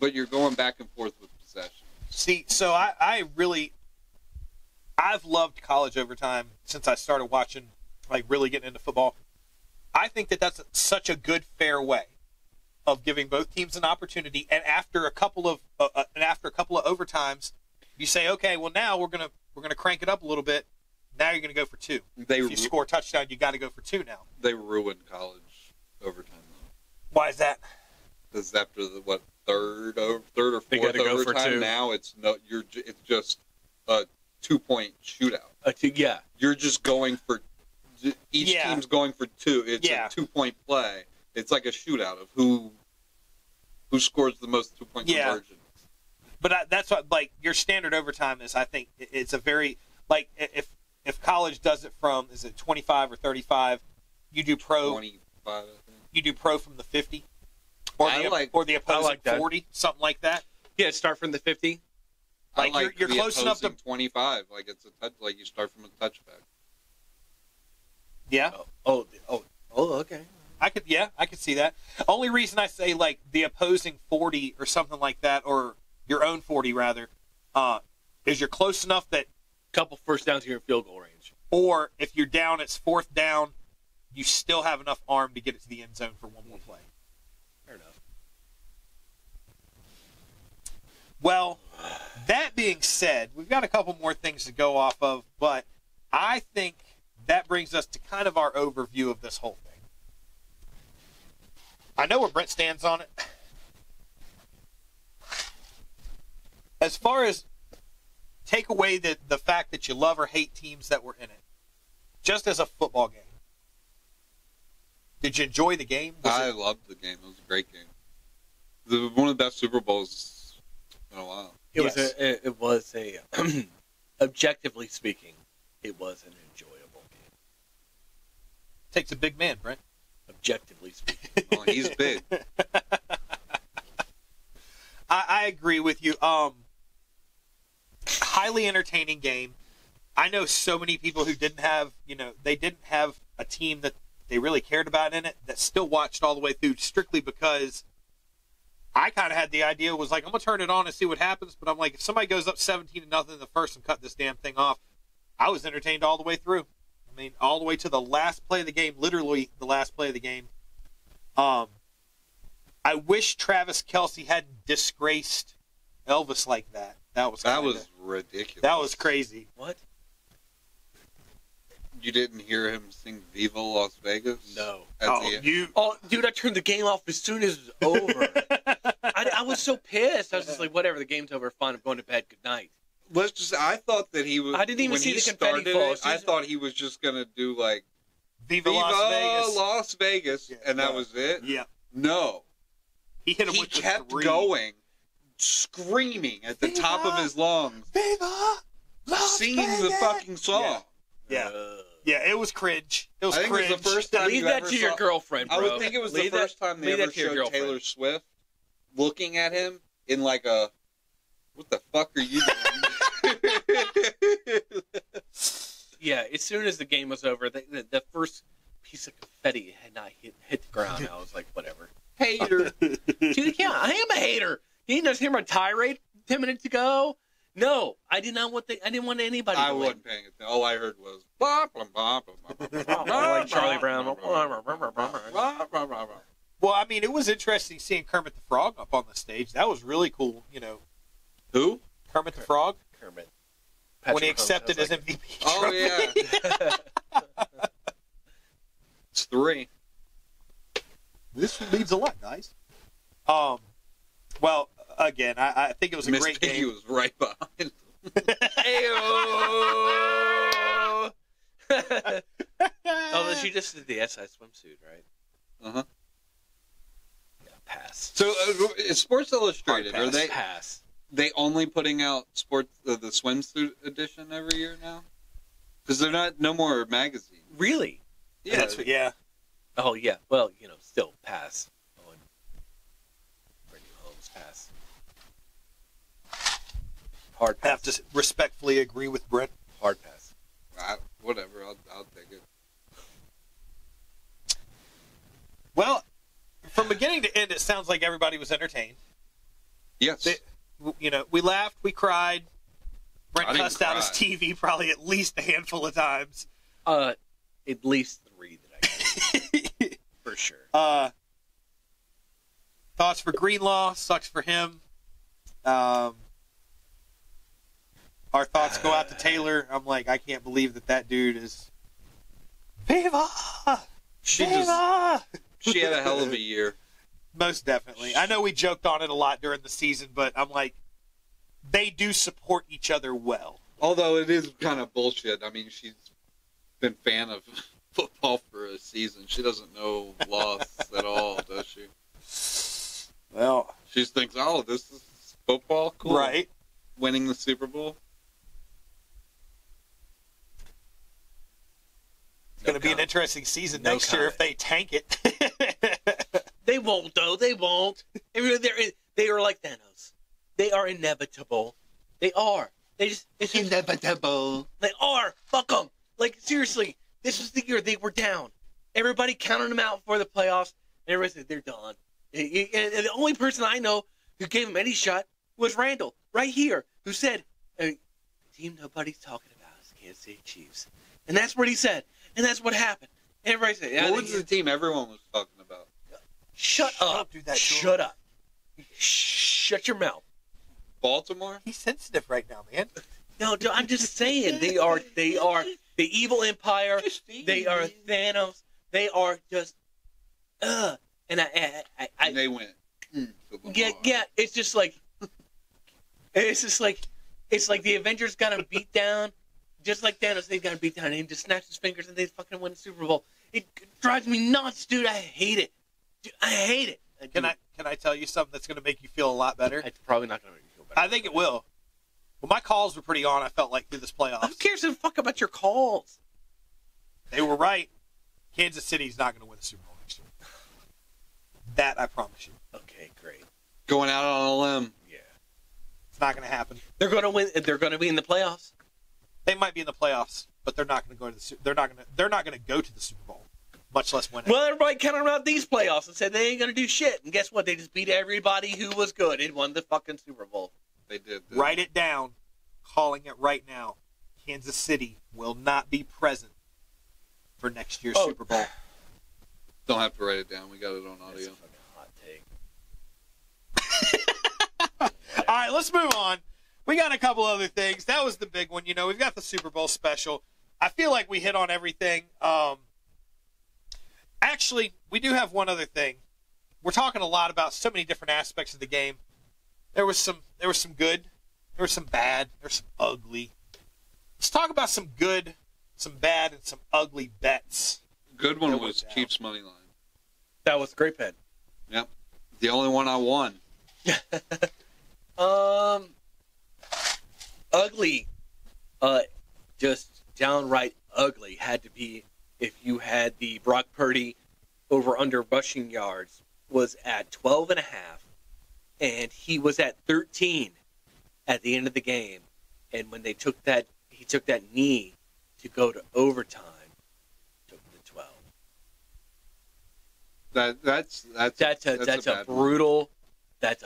Speaker 3: but you're going back and forth with possession.
Speaker 2: See, so I've loved college overtime since I started watching, really getting into football. I think that that's such a good, fair way of giving both teams an opportunity. And after a couple of overtimes, you say, okay, well now we're gonna crank it up a little bit. Now you're gonna go for 2. If you score a touchdown, you got to go for 2 now.
Speaker 3: They ruined college overtime though.
Speaker 2: Why is that?
Speaker 3: Because after the third or fourth overtime, now it's just a 2-point shootout. You're just going for each team's going for 2. It's a 2-point play. It's like a shootout of who scores the most 2-point conversions.
Speaker 2: But that's what your standard overtime is. I think it's a very if college does it from, is it 25 or 35? You do pro
Speaker 3: 25. I think.
Speaker 2: You do pro from the 50, or the opposing 40, something like that.
Speaker 4: Yeah, start from the 50.
Speaker 2: You're close enough to
Speaker 3: 25. It's a touch. You start from a touchback.
Speaker 2: Yeah.
Speaker 4: Oh, okay.
Speaker 2: I could see that. Only reason I say the opposing 40 or something like that, or your own 40 rather, is you're close enough that
Speaker 4: Couple first downs here in field goal range.
Speaker 2: Or if you're down, it's fourth down, you still have enough arm to get it to the end zone for one more play.
Speaker 4: Fair enough.
Speaker 2: Well, that being said, we've got a couple more things to go off of, but I think that brings us to kind of our overview of this whole thing. I know where Brent stands on it. As far as take away the fact that you love or hate teams that were in it, just as a football game, did you enjoy the game?
Speaker 3: I loved the game. It was a great game. It was one of the best Super Bowls in a while.
Speaker 4: It was a objectively speaking, it was an enjoyable game.
Speaker 2: Takes a big man, Brent.
Speaker 4: Objectively speaking.
Speaker 3: Oh, he's big.
Speaker 2: I agree with you. Highly entertaining game. I know so many people who didn't have a team that they really cared about in it that still watched all the way through strictly because I kind of had the idea, was like, I'm going to turn it on and see what happens. But I'm like, if somebody goes up 17-0 in the first and cut this damn thing off, I was entertained all the way through. I mean, all the way to the last play of the game, literally the last play of the game. I wish Travis Kelce hadn't disgraced Elvis like that. That was
Speaker 3: ridiculous.
Speaker 2: That was crazy.
Speaker 4: What?
Speaker 3: You didn't hear him sing Viva Las Vegas?
Speaker 4: No.
Speaker 3: Dude,
Speaker 4: I turned the game off as soon as it was over. I was so pissed. I was just like, whatever, the game's over. Fine, I'm going to bed. Good night.
Speaker 3: I thought that he was.
Speaker 4: I didn't even
Speaker 3: when
Speaker 4: see
Speaker 3: he
Speaker 4: the confetti
Speaker 3: started
Speaker 4: fall.
Speaker 3: I thought he was just going to do like
Speaker 2: Viva Las
Speaker 3: Vegas,
Speaker 2: Yeah,
Speaker 3: and that was it?
Speaker 2: Yeah.
Speaker 3: No.
Speaker 2: He hit him
Speaker 3: He
Speaker 2: with the
Speaker 3: kept
Speaker 2: three.
Speaker 3: going, screaming at the top of his lungs,
Speaker 2: Viva Las
Speaker 3: singing the
Speaker 2: Vegas!
Speaker 3: fucking song.
Speaker 2: Yeah. Yeah, it was cringe. It was
Speaker 3: I think
Speaker 2: cringe.
Speaker 3: it was the first time
Speaker 4: Leave
Speaker 3: you
Speaker 4: that
Speaker 3: ever
Speaker 4: to your
Speaker 3: saw-
Speaker 4: girlfriend, bro.
Speaker 3: I would think it was the first time they
Speaker 4: leave
Speaker 3: ever
Speaker 4: that to your
Speaker 3: showed
Speaker 4: girlfriend.
Speaker 3: Taylor Swift looking at him in like a, what the fuck are you doing?
Speaker 4: Yeah, as soon as the game was over, the first piece of confetti had not hit the ground. I was like, whatever.
Speaker 3: Hater.
Speaker 4: Dude, yeah, I am a hater. You didn't just hear my tirade 10 minutes ago? No, I did not want I didn't want anybody
Speaker 3: I
Speaker 4: to win.
Speaker 3: wasn't paying attention. All I heard was blah, blah, blah, blah, blah, blah,
Speaker 4: Like Charlie Brown.
Speaker 3: blah, blah, blah.
Speaker 2: Well, I mean, it was interesting seeing Kermit the Frog up on the stage. That was really cool,
Speaker 3: Who?
Speaker 2: Kermit the Frog,
Speaker 4: Kermit.
Speaker 2: when he
Speaker 4: Patrick Mahomes
Speaker 2: accepted his
Speaker 4: sounds like
Speaker 2: MVP
Speaker 3: Oh,
Speaker 2: trophy.
Speaker 3: yeah. It's 3.
Speaker 2: This leads a lot, guys. Well, again, I think it was a
Speaker 3: Miss
Speaker 2: great
Speaker 3: Piggy
Speaker 2: game.
Speaker 3: was right behind.
Speaker 4: Oh, she just did the SI swimsuit, right?
Speaker 3: Uh-huh.
Speaker 4: Yeah, pass.
Speaker 3: So, Sports Illustrated,
Speaker 2: Hard
Speaker 3: are they
Speaker 4: Pass.
Speaker 3: only putting out the swimsuit edition every year now? Because they're no more magazine.
Speaker 4: Really?
Speaker 3: Yeah,
Speaker 2: Yeah.
Speaker 4: Oh, yeah. Well, still pass. On Brittany Holmes, pass. Hard
Speaker 2: I have
Speaker 4: pass.
Speaker 2: to respectfully agree with Brent.
Speaker 4: Hard pass.
Speaker 3: whatever. I'll take it.
Speaker 2: Well, from beginning to end, it sounds like everybody was entertained.
Speaker 3: Yes.
Speaker 2: We laughed, we cried. Brent
Speaker 3: I didn't
Speaker 2: cussed out his
Speaker 3: cry.
Speaker 2: TV probably at least a handful of times.
Speaker 4: At least 3 that I get. For sure.
Speaker 2: Thoughts for Greenlaw, sucks for him. Our thoughts go out to Taylor. I'm like, I can't believe that dude is. Viva!
Speaker 3: She
Speaker 2: Viva!
Speaker 3: She had a hell of a year.
Speaker 2: Most definitely. I know we joked on it a lot during the season, but I'm like, they do support each other well.
Speaker 3: Although it is kind of bullshit. I mean, she's been a fan of football for a season. She doesn't know loss at all, does she?
Speaker 2: Well,
Speaker 3: She just thinks, oh, this is football? Cool.
Speaker 2: right.
Speaker 3: Winning the Super Bowl?
Speaker 2: It's going to be an interesting season next year if they tank it.
Speaker 4: They won't, though. They won't. They are like Thanos. They are inevitable. They are. It's
Speaker 3: Inevitable.
Speaker 4: They are. Fuck them. Like, seriously, this was the year they were down. Everybody counted them out for the playoffs, and everybody said they're done. And the only person I know who gave him any shot was Randall, right here, who said, a team nobody's talking about. Kansas City Chiefs. And that's what he said. And that's what happened. Everybody said, yeah,
Speaker 3: What was the team everyone was talking about?
Speaker 4: Shut up.
Speaker 2: Don't do that to
Speaker 4: Shut
Speaker 2: him.
Speaker 4: up. Shut your mouth.
Speaker 3: Baltimore?
Speaker 2: He's sensitive right now, man.
Speaker 4: No, dude, I'm just saying they are the evil empire. They are Thanos. They are just and
Speaker 3: And they went.
Speaker 4: yeah. It's just like it's like the Avengers got him beat down, just like Thanos. They got him beat down, and he just snaps his fingers, and they fucking win the Super Bowl. It drives me nuts, dude. I hate it. Dude, I hate it.
Speaker 2: Can I tell you something that's going to make you feel a lot better?
Speaker 4: It's probably not going to make me feel better.
Speaker 2: I think it will. Well, my calls were pretty on, I felt like, through this playoffs.
Speaker 4: Who cares a fuck about your calls?
Speaker 2: They were right. Kansas City's not going to win the Super Bowl next year. That I promise you.
Speaker 4: Okay, great.
Speaker 3: Going out on a limb.
Speaker 4: Yeah.
Speaker 2: It's not going to happen.
Speaker 4: They're going to win. They're going to be in the playoffs.
Speaker 2: They might be in the playoffs, but they're not going to go to the. They're not going to go to the Super Bowl, much less win it.
Speaker 4: Well, everybody counted out these playoffs and said they ain't going to do shit. And guess what? They just beat everybody who was good and won the fucking Super Bowl.
Speaker 3: They did.
Speaker 2: Write it down. Calling it right now. Kansas City will not be present for next year's Super Bowl.
Speaker 3: Don't have to write it down. We got it on audio.
Speaker 4: That's a fucking hot take.
Speaker 2: All right, let's move on. We got a couple other things. That was the big one. You know, we've got the Super Bowl special. I feel like we hit on everything. Actually, we do have one other thing. We're talking a lot about so many different aspects of the game. There was some good. There was some bad. There's some ugly. Let's talk about some good, some bad, and some ugly bets.
Speaker 3: Good one
Speaker 2: That
Speaker 3: was
Speaker 2: went down.
Speaker 3: Chiefs money line.
Speaker 4: That was a great bet.
Speaker 3: Yep. The only one I won.
Speaker 4: Ugly. Just downright ugly had to be if you had the Brock Purdy over under rushing yards was at 12.5, and he was at 13 at the end of the game. And when he took that knee to go to overtime, took him to 12.
Speaker 3: That's
Speaker 4: a brutal bet.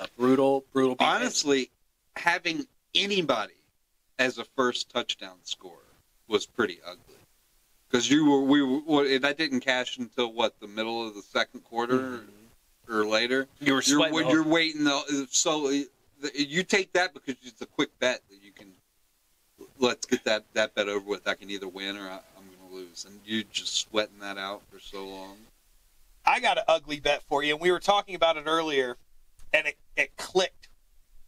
Speaker 3: Honestly, having anybody as a first touchdown scorer was pretty ugly. Because that didn't cash until what, the middle of the second quarter or later.
Speaker 4: You're
Speaker 3: waiting. So you take that because it's a quick bet that you can. Let's get that bet over with. I can either win or I'm going to lose, and you just sweating that out for so long.
Speaker 2: I got an ugly bet for you, and we were talking about it earlier, and it clicked.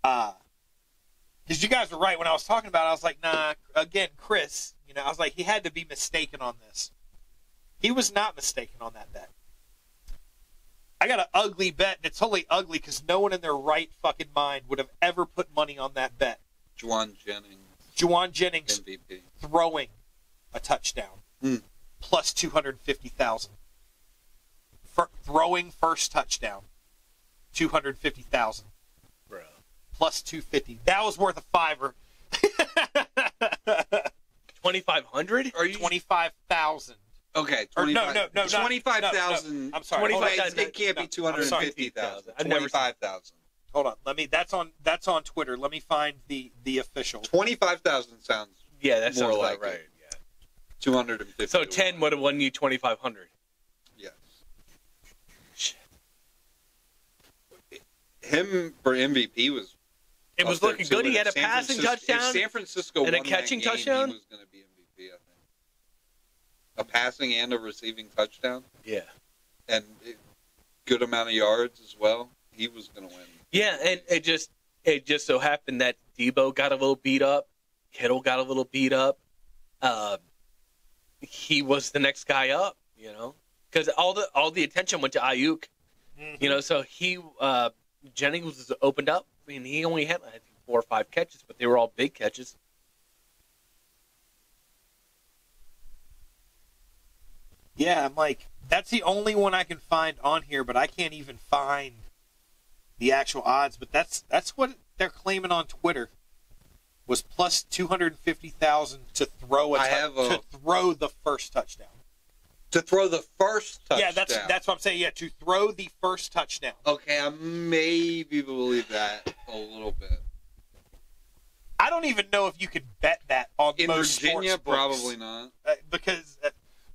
Speaker 2: Because you guys were right when I was talking about it. I was like, nah, again, Chris, I was like, he had to be mistaken on this. He was not mistaken on that bet. I got an ugly bet, and it's only ugly because no one in their right fucking mind would have ever put money on that bet.
Speaker 3: Juwan Jennings
Speaker 2: MVP. Throwing a touchdown. Plus 250,000. Throwing first touchdown. 250,000.
Speaker 4: Bro.
Speaker 2: Plus 250. That was worth a $5.
Speaker 4: 2,500?
Speaker 3: Are you
Speaker 2: 25,000?
Speaker 3: Okay,
Speaker 2: 25,000. I'm sorry.
Speaker 4: 25,000.
Speaker 3: It can't be 250,000. 25,000.
Speaker 2: Hold on. That's on Twitter. Let me find the official.
Speaker 3: 25,000 sounds.
Speaker 4: Yeah, that sounds
Speaker 3: more
Speaker 4: about
Speaker 3: like
Speaker 4: right. Yeah.
Speaker 3: 250.
Speaker 4: So 10 would have won you 2,500.
Speaker 3: Yes.
Speaker 4: Shit.
Speaker 3: Him for MVP was.
Speaker 4: It was looking good. He had a passing touchdown.
Speaker 3: If San Francisco
Speaker 4: and a
Speaker 3: won
Speaker 4: catching
Speaker 3: that game,
Speaker 4: touchdown.
Speaker 3: He was going to be MVP, I think. A passing and a receiving touchdown.
Speaker 4: Yeah.
Speaker 3: And good amount of yards as well. He was going to win.
Speaker 4: Yeah, and it just so happened that Debo got a little beat up, Kittle got a little beat up. He was the next guy up, because all the attention went to Ayuk, So he Jennings was opened up. I mean, he only had 4 or 5 catches, but they were all big catches.
Speaker 2: Yeah, I'm like, that's the only one I can find on here, but I can't even find the actual odds. But that's what they're claiming on Twitter was plus 250,000 to throw to throw the first touchdown.
Speaker 3: To throw the first touchdown.
Speaker 2: Yeah, that's what I'm saying. Yeah, to throw the first touchdown.
Speaker 3: Okay, I maybe believe that a little bit.
Speaker 2: I don't even know if you could bet that on
Speaker 3: In
Speaker 2: most
Speaker 3: Virginia,
Speaker 2: sports books.
Speaker 3: probably not.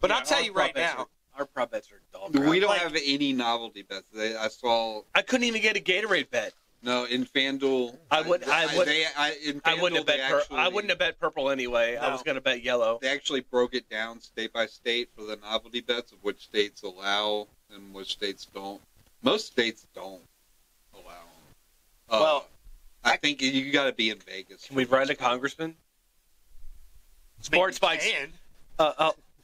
Speaker 2: But I'll tell you right now.
Speaker 4: Our prop bets are dog.
Speaker 3: We don't
Speaker 2: Like-
Speaker 3: have any novelty bets. I saw
Speaker 4: I couldn't even get a Gatorade bet.
Speaker 3: no in FanDuel.
Speaker 4: I wouldn't have bet. I wouldn't have bet purple anyway. I
Speaker 2: No.
Speaker 4: was going to bet yellow.
Speaker 3: They actually broke it down state by state for the novelty bets of which states allow and which states don't. Most states don't allow them.
Speaker 2: Well,
Speaker 3: I think you got to be in Vegas.
Speaker 4: Can we write a congressman? SportsBites.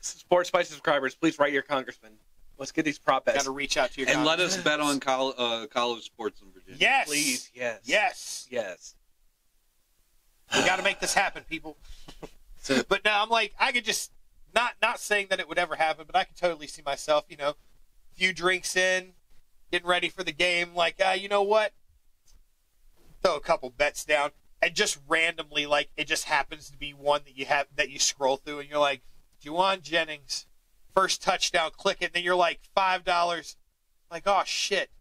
Speaker 4: SportsBites subscribers, please write your congressman. Let's get these prop bets.
Speaker 2: Got to reach out to your
Speaker 3: And let
Speaker 2: congressman.
Speaker 3: us bet on college sports in Virginia.
Speaker 2: Yes,
Speaker 4: Please, yes.
Speaker 2: yes. We got to make this happen, people.
Speaker 4: So,
Speaker 2: But no, I'm like, I could just not saying that it would ever happen, but I could totally see myself, few drinks in, getting ready for the game. Like, you know what? Throw a couple bets down, and just randomly, like, it just happens to be one that you scroll through, and you're like, Juwan Jennings, first touchdown, click it, and then you're like $5. Like, oh shit,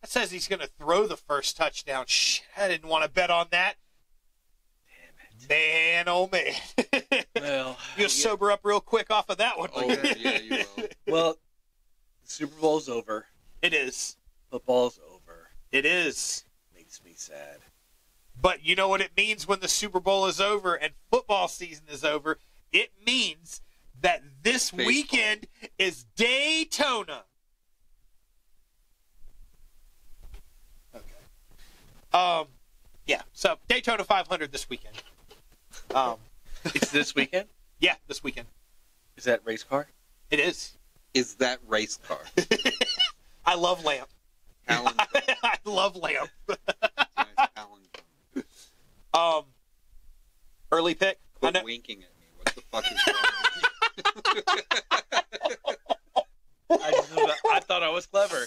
Speaker 2: that says he's gonna throw the first touchdown. Shit, I didn't want to bet on that. Man, oh man.
Speaker 4: well,
Speaker 2: You'll sober up real quick off of that one.
Speaker 3: Oh, yeah, you will.
Speaker 4: well, the Super Bowl's over.
Speaker 2: It is.
Speaker 4: Football's over.
Speaker 2: It is.
Speaker 4: Makes me sad.
Speaker 2: But you know what it means when the Super Bowl is over and football season is over? It means that this
Speaker 3: Baseball.
Speaker 2: weekend is Daytona. Okay. Yeah. So Daytona 500 this weekend.
Speaker 4: It's this weekend?
Speaker 2: Yeah, this weekend.
Speaker 4: Is that race car?
Speaker 2: It is.
Speaker 3: Is that race car?
Speaker 2: I love Lamp.
Speaker 3: Alan,
Speaker 2: I love Lamp.
Speaker 3: Alan,
Speaker 2: Early pick. I
Speaker 3: quit
Speaker 2: know.
Speaker 3: winking at me. What the fuck is wrong with you?
Speaker 4: I thought I was clever.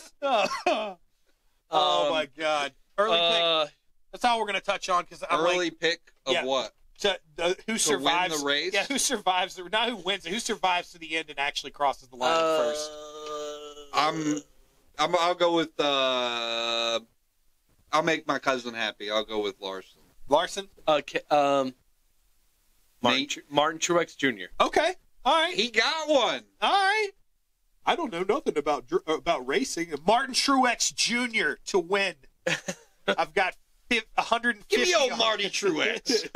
Speaker 2: Oh my God! Early pick. That's all we're gonna touch on because I'm
Speaker 3: Early
Speaker 2: like,
Speaker 3: pick of
Speaker 2: yeah.
Speaker 3: what?
Speaker 2: Who survives
Speaker 3: the race?
Speaker 2: Yeah, who survives? Not who wins it. Who survives to the end and actually crosses the line first?
Speaker 3: I'll go with. I'll make my cousin happy. I'll go with Larson.
Speaker 2: Larson.
Speaker 4: Martin Truex Jr.
Speaker 2: Okay. All right.
Speaker 3: He got one.
Speaker 2: All right. I don't know nothing about racing. Martin Truex Jr. to win. I've got 150.
Speaker 3: Give me old Marty Truex.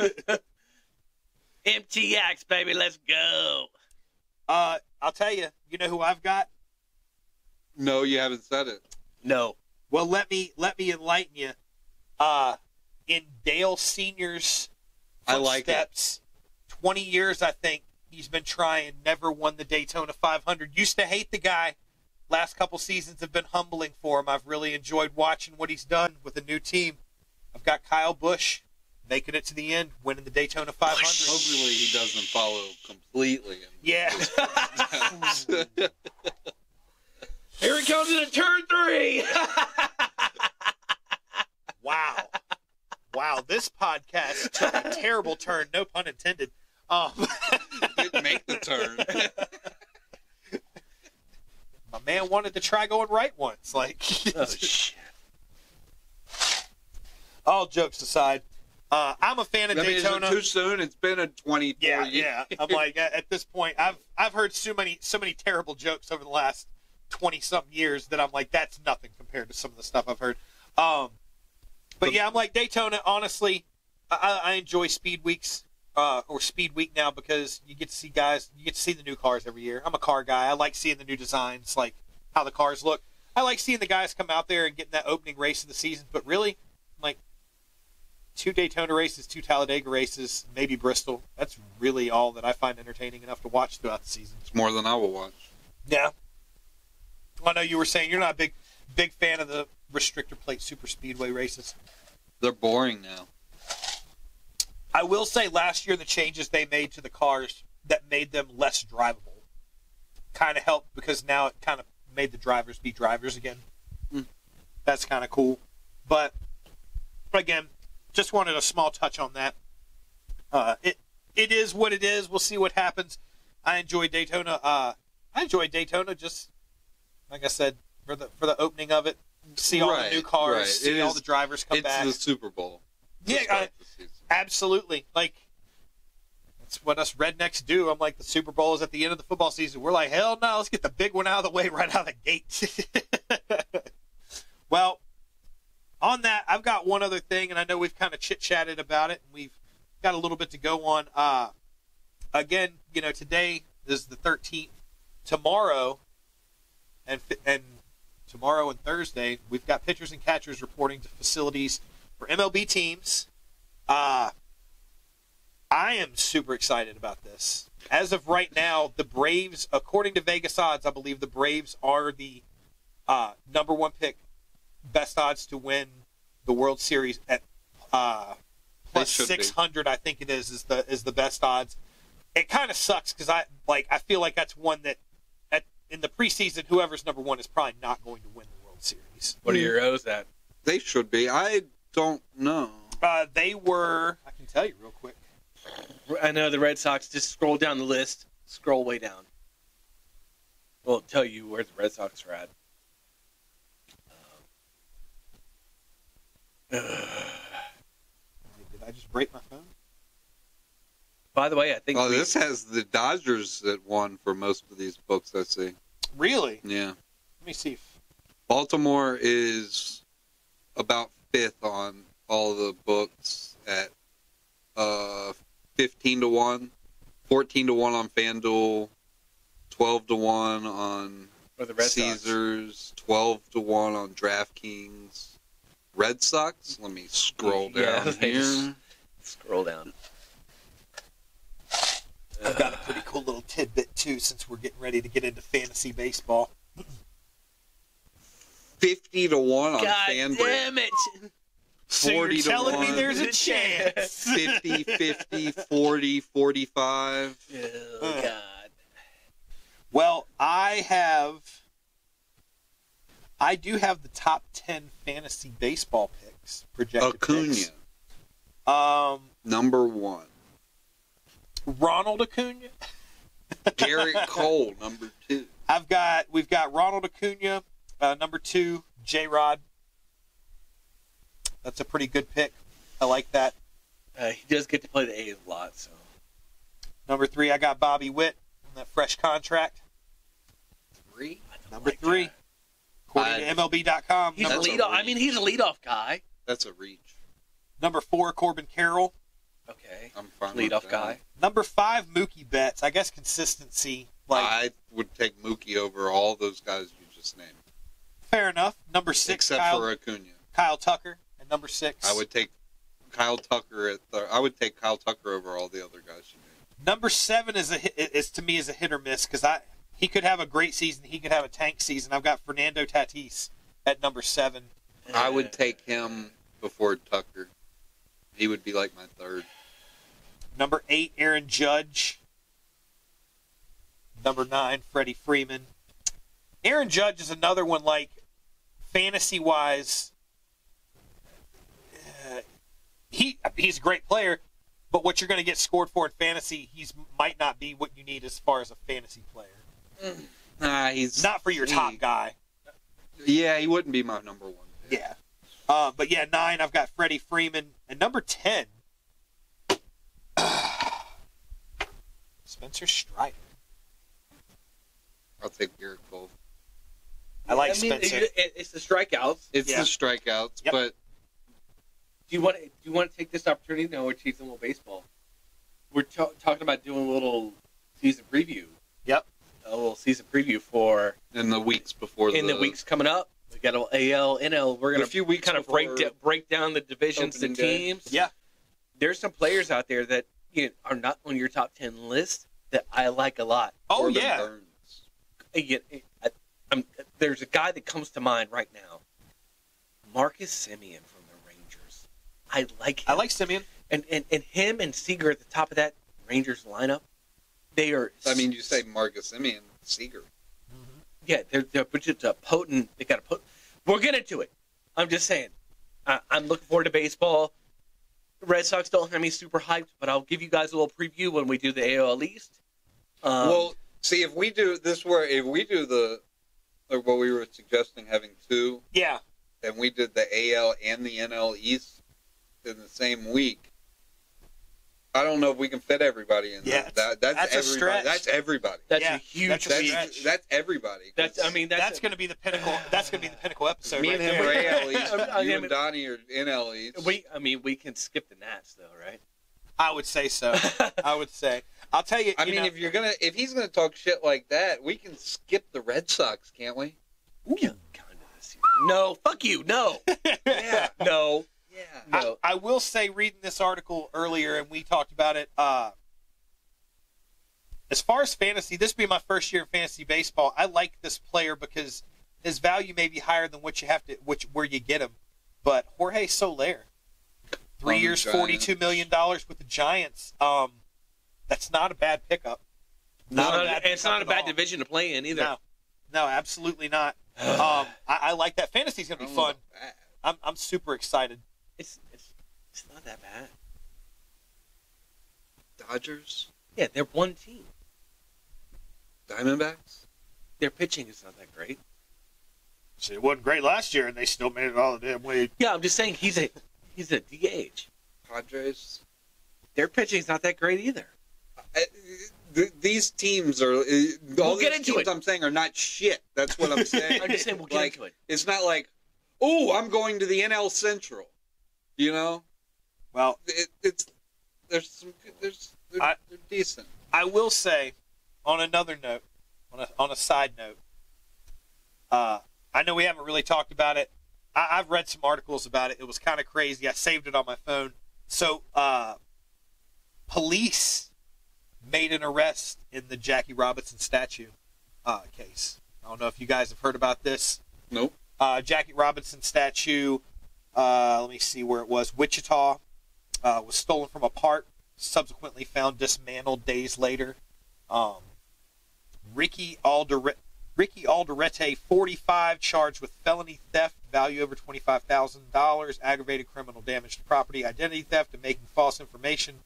Speaker 4: MTX, baby, let's go.
Speaker 2: I'll tell you. You know who I've got?
Speaker 3: No, you haven't said it.
Speaker 4: No.
Speaker 2: Well, let me enlighten you. In Dale Sr.'s
Speaker 3: I like it.
Speaker 2: footsteps, 20 years, I think, he's been trying, never won the Daytona 500. Used to hate the guy. Last couple seasons have been humbling for him. I've really enjoyed watching what he's done with a new team. I've got Kyle Busch making it to the end, winning the Daytona 500.
Speaker 3: Hopefully he doesn't follow completely.
Speaker 2: Yeah.
Speaker 4: Here it comes into turn 3.
Speaker 2: Wow, this podcast took a terrible turn, no pun intended.
Speaker 3: Didn't make the turn.
Speaker 2: My man wanted to try going right once. Like,
Speaker 4: Oh, shit.
Speaker 2: all jokes aside, I'm a fan of
Speaker 3: I mean, is it
Speaker 2: Daytona.
Speaker 3: too soon? It's been a 24 years.
Speaker 2: Yeah. I'm like, at this point, I've heard so many terrible jokes over the last 20-something years that I'm like, that's nothing compared to some of the stuff I've heard. But yeah, I'm like, Daytona, honestly, I enjoy Speed Weeks, or Speed Week now, because you get to see the new cars every year. I'm a car guy. I like seeing the new designs, like how the cars look. I like seeing the guys come out there and getting that opening race of the season. But really, like, 2 Daytona races, 2 Talladega races, maybe Bristol. That's really all that I find entertaining enough to watch throughout the season.
Speaker 3: It's more than I will watch.
Speaker 2: Yeah. Well, I know you were saying you're not a big fan of the restrictor plate super speedway races.
Speaker 3: They're boring now.
Speaker 2: I will say last year the changes they made to the cars that made them less drivable kind of helped, because now it kind of made the drivers be drivers again. That's kind of cool. But again, just wanted a small touch on that. It is what it is. We'll see what happens. I enjoy Daytona. Just like I said, for the opening of it. See all the new cars. See all the drivers come back.
Speaker 3: It's the Super Bowl.
Speaker 2: Yeah, absolutely. Like, That's what us rednecks do. I'm like, the Super Bowl is at the end of the football season. We're like, hell no, let's get the big one out of the way right out of the gate. Well, on that, I've got one other thing, and I know we've kind of chit-chatted about it, and we've got a little bit to go on. Again, today is the 13th. Tomorrow and tomorrow and Thursday, we've got pitchers and catchers reporting to facilities for MLB teams. I am super excited about this. As of right now, the Braves, according to Vegas odds, I believe the Braves are the number one pick, best odds to win the World Series at plus 600. I think it is the best odds. It kind of sucks because I feel like that's one that in the preseason, whoever's number one is probably not going to win the World Series.
Speaker 4: What are your O's at?
Speaker 3: They should be. I don't know.
Speaker 2: They were. I can tell you real quick.
Speaker 4: I know the Red Sox. Just scroll down the list. Scroll way down. We'll tell you where the Red Sox are at.
Speaker 2: Did I just break my phone?
Speaker 4: By the way, I think
Speaker 3: this has the Dodgers that won for most of these books I see.
Speaker 2: Really?
Speaker 3: Yeah.
Speaker 2: Let me see.
Speaker 3: Baltimore is about fifth on all the books at 15-1, 14-1 on FanDuel, 12-1 on
Speaker 4: the Red
Speaker 3: Caesars, 12-1 on DraftKings. Red Sox? Let me scroll down here.
Speaker 4: Scroll down.
Speaker 2: I've got a pretty cool little tidbit, too, since we're getting ready to get into fantasy baseball.
Speaker 3: 50-1 on
Speaker 4: God
Speaker 3: FanDuel.
Speaker 4: damn it!
Speaker 2: So you're
Speaker 3: 40 to
Speaker 2: telling me
Speaker 3: 1.
Speaker 2: there's a chance.
Speaker 3: 50, 50, 40, 45.
Speaker 4: Oh, God.
Speaker 2: Well, I do have the top 10 fantasy baseball picks projected.
Speaker 3: Acuna,
Speaker 2: picks.
Speaker 3: number 1.
Speaker 2: Ronald Acuna.
Speaker 3: Garrett Cole, number 2.
Speaker 2: We've got Ronald Acuna, number 2, J-Rod. That's a pretty good pick. I like that.
Speaker 4: He does get to play the A's a lot, so.
Speaker 2: Number 3, I got Bobby Witt on that fresh contract.
Speaker 3: 3?
Speaker 2: Number 3, according to MLB.com.
Speaker 4: He's a leadoff. I mean, he's a leadoff guy.
Speaker 3: That's a reach.
Speaker 2: Number 4, Corbin Carroll.
Speaker 4: Okay.
Speaker 3: I'm fine.
Speaker 4: Leadoff guy.
Speaker 2: Number 5, Mookie Betts. I guess consistency.
Speaker 3: I would take Mookie over all those guys you just named.
Speaker 2: Fair enough. Number 6,
Speaker 3: Except for Acuna.
Speaker 2: Kyle Tucker at number 6.
Speaker 3: I would take Kyle Tucker over all the other guys you named.
Speaker 2: Number 7 is to me is a hit or miss because he could have a great season. He could have a tank season. I've got Fernando Tatis at number 7.
Speaker 3: I would take him before Tucker. He would be like my 3rd.
Speaker 2: Number 8, Aaron Judge. Number 9, Freddie Freeman. Aaron Judge is another one, like, fantasy-wise, he's a great player, but what you're going to get scored for in fantasy, might not be what you need as far as a fantasy player.
Speaker 3: He's
Speaker 2: not for your top guy.
Speaker 3: Yeah, he wouldn't be my number 1 pick.
Speaker 2: Yeah. But yeah, 9, I've got Freddie Freeman. And number 10, Spencer Strider.
Speaker 3: I'll take Garrett Cole.
Speaker 2: I like Spencer.
Speaker 4: It's the strikeouts.
Speaker 3: It's the strikeouts,
Speaker 2: Yep.
Speaker 3: but
Speaker 4: Do you want to take this opportunity? No, we're teasing a little baseball. We're talking about doing a little season preview.
Speaker 2: Yep.
Speaker 4: A little season preview for
Speaker 3: in the weeks before
Speaker 4: the weeks coming up. We got AL, NL. We're gonna kind of break down the divisions, the teams.
Speaker 2: Yeah.
Speaker 4: There's some players out there that are not on your top 10 list that I like a lot.
Speaker 2: Oh,
Speaker 3: Corbin
Speaker 2: yeah.
Speaker 3: Burns.
Speaker 4: There's a guy that comes to mind right now. Marcus Semien from the Rangers. I like him.
Speaker 2: I like Semien.
Speaker 4: And him and Seager at the top of that Rangers lineup, they are...
Speaker 3: I mean, you say Marcus Semien, Seager.
Speaker 4: Yeah, they're just a potent... They got a potent... We'll get into it. I'm just saying. I'm looking forward to baseball. The Red Sox don't have me super hyped, but I'll give you guys a little preview when we do the AL East.
Speaker 3: Well, see, if we do what we were suggesting, having 2,
Speaker 2: Yeah.
Speaker 3: and we did the AL and the NL East in the same week, I don't know if we can fit everybody in.
Speaker 2: Yeah,
Speaker 3: that's
Speaker 2: a
Speaker 3: everybody.
Speaker 2: stretch.
Speaker 3: That's everybody.
Speaker 4: That's
Speaker 2: Yeah,
Speaker 4: a huge
Speaker 2: that's a stretch.
Speaker 3: That's everybody.
Speaker 4: That's
Speaker 2: That's going to be the pinnacle. That's going to be the pinnacle episode.
Speaker 3: Me
Speaker 2: right
Speaker 3: and him
Speaker 2: there.
Speaker 3: are ALEs.
Speaker 4: I
Speaker 3: You
Speaker 4: mean,
Speaker 3: and Donnie are NLEs.
Speaker 4: we can skip the Nats though, right?
Speaker 2: I would say so. I would say. I'll tell you.
Speaker 3: I mean, if he's gonna talk shit like that, we can skip the Red Sox, can't we?
Speaker 4: Yeah, kind of this year. No, fuck you. No.
Speaker 3: Yeah.
Speaker 4: No.
Speaker 3: Yeah.
Speaker 4: No.
Speaker 2: I will say, reading this article earlier, and we talked about it. As far as fantasy, this being my first year in fantasy baseball, I like this player because his value may be higher than what you have to, where you get him. But Jorge Soler, 3 years, $42 million with the Giants. That's not a bad pickup.
Speaker 4: It's not a bad division to play in either.
Speaker 2: No, absolutely not. I like that. Fantasy's gonna be fun. I'm super excited.
Speaker 4: It's not that bad.
Speaker 3: Dodgers,
Speaker 4: Yeah, they're one team.
Speaker 3: Diamondbacks.
Speaker 4: Their pitching is not that great.
Speaker 2: So it wasn't great last year, and they still made it all the damn way.
Speaker 4: Yeah, I'm just saying he's a DH.
Speaker 3: Padres.
Speaker 4: Their pitching's not that great either.
Speaker 3: These teams are.
Speaker 4: We'll get into it.
Speaker 3: I'm saying are not shit. That's what I'm saying.
Speaker 4: I'm just saying we'll get into it.
Speaker 3: It's not like, oh, I'm going to the NL Central. You know.
Speaker 2: Well,
Speaker 3: they're decent.
Speaker 2: I will say, on another note, on a side note, I know we haven't really talked about it. I've read some articles about it. It was kind of crazy. I saved it on my phone. So, police made an arrest in the Jackie Robinson statue case. I don't know if you guys have heard about this.
Speaker 3: Nope.
Speaker 2: Jackie Robinson statue, let me see where it was. Wichita, was stolen from a park, subsequently found dismantled days later. Ricky Alderete, 45, charged with felony theft, value over $25,000, aggravated criminal damage to property, identity theft, and making false information.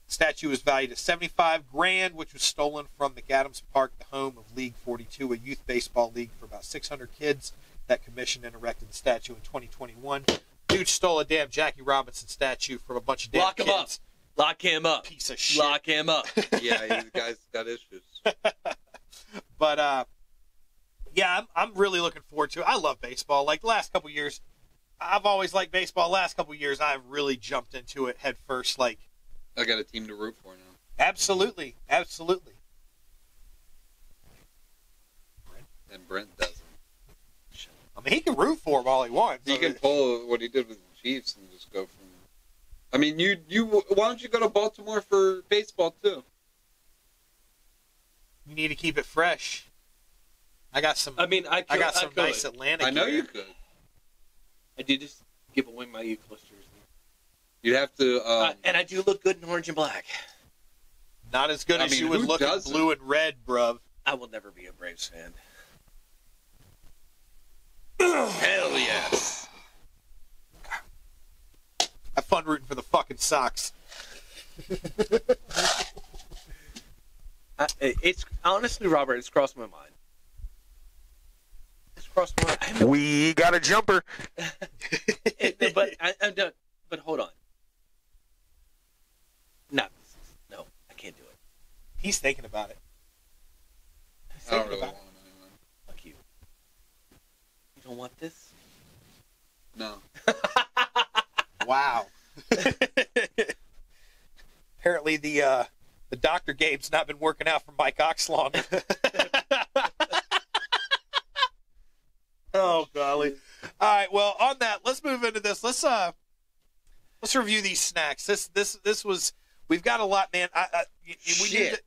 Speaker 2: The statue was valued at $75,000, which was stolen from McAdams Park, the home of League 42, a youth baseball league for about 600 kids that commissioned and erected the statue in 2021. Dude stole a damn Jackie Robinson statue from a bunch of damn
Speaker 4: Lock
Speaker 2: kids.
Speaker 4: him up. Lock him up.
Speaker 2: Piece of shit.
Speaker 4: Lock him up.
Speaker 3: Yeah, the guy's got issues.
Speaker 2: But, yeah, I'm really looking forward to it. I love baseball. Like, the last couple years, I've always liked baseball. Last couple years, I've really jumped into it head first. Like,
Speaker 3: I got a team to root for now.
Speaker 2: absolutely. Absolutely.
Speaker 3: And Brent doesn't.
Speaker 2: I mean, he can root for him all he wants.
Speaker 3: He can pull what he did with the Chiefs and just go from. I mean, you. Why don't you go to Baltimore for baseball too?
Speaker 2: You need to keep it fresh. I got some. I got some nice Atlanta.
Speaker 3: I know
Speaker 2: gear.
Speaker 3: you could.
Speaker 4: I did just give away my Eclipse jersey.
Speaker 3: You'd have to.
Speaker 4: And I do look good in orange and black.
Speaker 2: Not as good as you would
Speaker 3: who
Speaker 2: look in
Speaker 3: doesn't?
Speaker 2: blue and red, bruv.
Speaker 4: I will never be a Braves fan. Hell yes.
Speaker 2: Have fun rooting for the fucking Sox.
Speaker 4: It's honestly, Robert, it's crossed my mind. It's crossed my mind.
Speaker 2: We got a jumper.
Speaker 4: I'm done. But hold on. No, I can't do it.
Speaker 2: He's thinking about it.
Speaker 3: I don't really want him anyway.
Speaker 4: Fuck you. You don't want this?
Speaker 3: No.
Speaker 2: Wow. Apparently the Dr. Gabe's not been working out for Mike Oxlong. Oh golly. All right, well, on that, let's move into this. Let's review these snacks. This was, we've got a lot, man.
Speaker 3: Shit.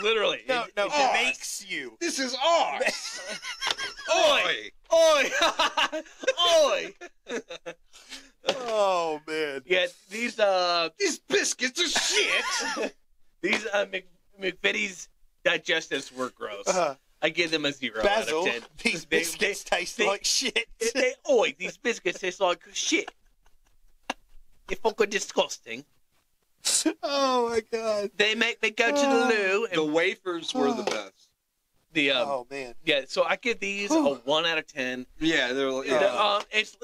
Speaker 4: Literally.
Speaker 2: No, it makes you.
Speaker 3: This is ours.
Speaker 4: Oi! Oi! Oi!
Speaker 2: Oh man.
Speaker 4: Yeah, these
Speaker 3: biscuits are shit.
Speaker 4: these McVitie's digestives were gross. I give them a 0
Speaker 2: Basil,
Speaker 4: out of 10.
Speaker 2: these biscuits taste like shit.
Speaker 4: These biscuits taste like shit. They're fucking disgusting.
Speaker 2: Oh my god.
Speaker 4: They make me go to the loo. And
Speaker 3: The wafers were the best.
Speaker 2: Oh man.
Speaker 4: Yeah, so I give these a 1 out of 10.
Speaker 3: Yeah, they're.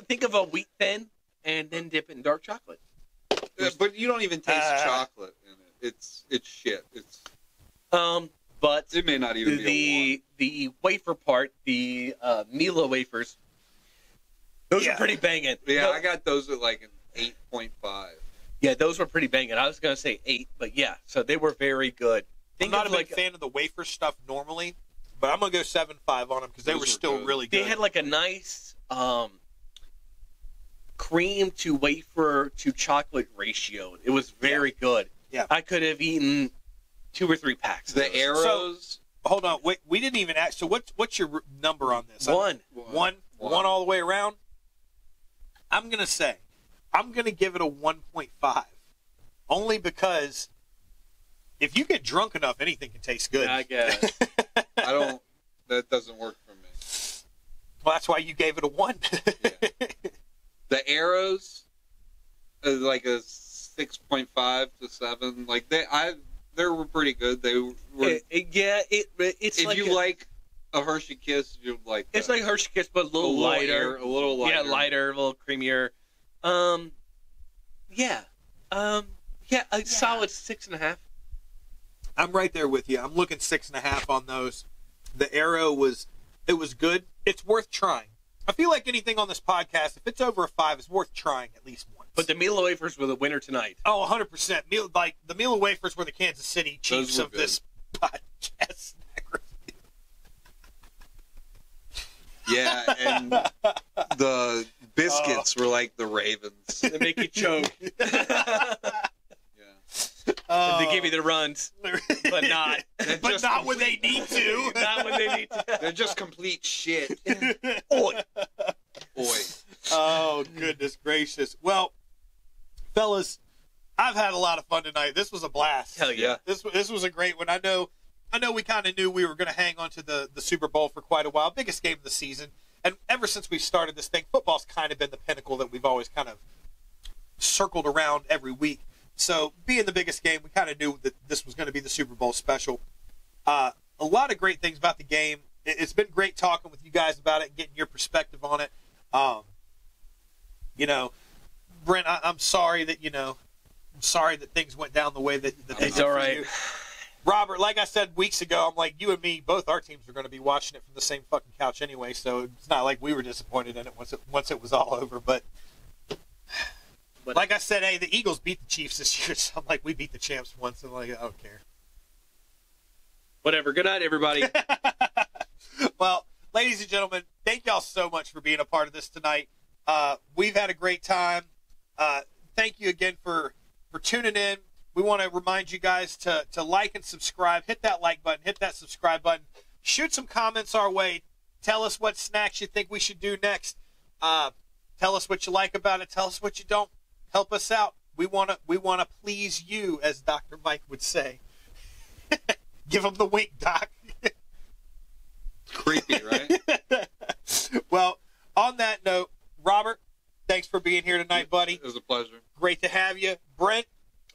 Speaker 4: Think of a wheat thin and then dip it in dark chocolate.
Speaker 3: But you don't even taste chocolate in it. It's shit.
Speaker 4: But
Speaker 3: it may not even be
Speaker 4: the wafer part, the Mila wafers, those are pretty banging.
Speaker 3: Yeah, I got those at like an 8.5.
Speaker 4: Yeah, those were pretty banging. I was going to say 8, but yeah, so they were very good.
Speaker 2: I'm not a big fan of the wafer stuff normally, but I'm going to go 7.5 on them because they were still good. Really good.
Speaker 4: They had like a nice cream to wafer to chocolate ratio. It was very good.
Speaker 2: Yeah.
Speaker 4: I could have eaten 2 or 3 packs.
Speaker 3: The arrows.
Speaker 2: So, hold on. Wait, we didn't even ask. So what's your number on this?
Speaker 4: One
Speaker 2: all the way around? I'm going to give it a 1.5. Only because if you get drunk enough, anything can taste good.
Speaker 4: I guess.
Speaker 3: That doesn't work for me.
Speaker 2: Well, that's why you gave it a 1.
Speaker 3: Yeah. The arrows, like a 6.5 to 7. Like they were pretty good. They were.
Speaker 4: It's
Speaker 3: if
Speaker 4: like
Speaker 3: you like a Hershey Kiss, you'd like.
Speaker 4: It's like Hershey Kiss, but a little lighter.
Speaker 3: A little lighter.
Speaker 4: Yeah, lighter, a little creamier. A solid 6.5.
Speaker 2: I'm right there with you. I'm looking 6.5 on those. The arrow was good. It's worth trying. I feel like anything on this podcast, if it's over a 5, it's worth trying at least once.
Speaker 4: But the Mila wafers were the winner tonight.
Speaker 2: Oh, 100%. Like the Mila wafers were the Kansas City Chiefs of this podcast.
Speaker 3: Yeah, and the biscuits were like the Ravens.
Speaker 4: They make you choke. They give you the runs, but not.
Speaker 2: But not when they need to.
Speaker 4: Not when they need to.
Speaker 3: They're just complete shit.
Speaker 4: Oi.
Speaker 2: Oh, goodness gracious. Well, fellas, I've had a lot of fun tonight. This was a blast.
Speaker 4: Hell yeah.
Speaker 2: This was a great one. I know we kind of knew we were going to hang on to the Super Bowl for quite a while. Biggest game of the season. And ever since we started this thing, football's kind of been the pinnacle that we've always kind of circled around every week. So, being the biggest game, we kind of knew that this was going to be the Super Bowl special. A lot of great things about the game. It's been great talking with you guys about it and getting your perspective on it. Brent, I'm sorry that things went down the way that they did.
Speaker 4: It's all right.
Speaker 2: Robert, like I said weeks ago, I'm like, you and me, both our teams are going to be watching it from the same fucking couch anyway, so it's not like we were disappointed in it once it was all over. But like I said, hey, the Eagles beat the Chiefs this year, so I'm like, we beat the champs once, and like, I don't care.
Speaker 4: Whatever. Good night, everybody.
Speaker 2: Well, ladies and gentlemen, thank y'all so much for being a part of this tonight. We've had a great time. Thank you again for tuning in. We want to remind you guys to like and subscribe. Hit that like button. Hit that subscribe button. Shoot some comments our way. Tell us what snacks you think we should do next. Tell us what you like about it. Tell us what you don't. Help us out. We want to please you, as Dr. Mike would say. Give him the wink, Doc.
Speaker 3: Creepy, right?
Speaker 2: Well, on that note, Robert, thanks for being here tonight, buddy.
Speaker 3: It was a pleasure.
Speaker 2: Great to have you. Brent,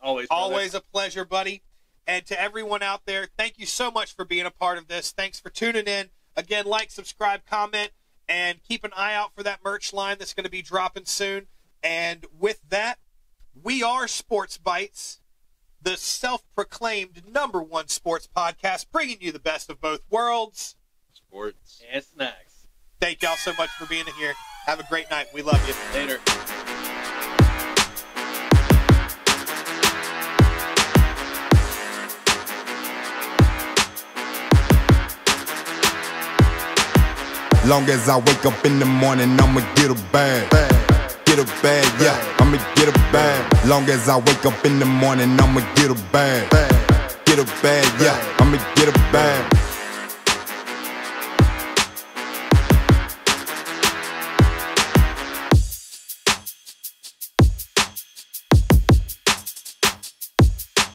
Speaker 2: always a pleasure, buddy. And to everyone out there, thank you so much for being a part of this. Thanks for tuning in. Again, like, subscribe, comment, and keep an eye out for that merch line that's going to be dropping soon. And with that, we are SportsBites, the self-proclaimed #1 sports podcast, bringing you the best of both worlds.
Speaker 3: Sports.
Speaker 4: And snacks.
Speaker 2: Thank y'all so much for being here. Have a great night. We love you.
Speaker 4: Later.
Speaker 1: Long as I wake up in the morning, I'ma get a bag. Get a bag, yeah, I'ma get a bag. Long as I wake up in the morning, I'ma get a bag. Get a bag, yeah, I'ma get a bag.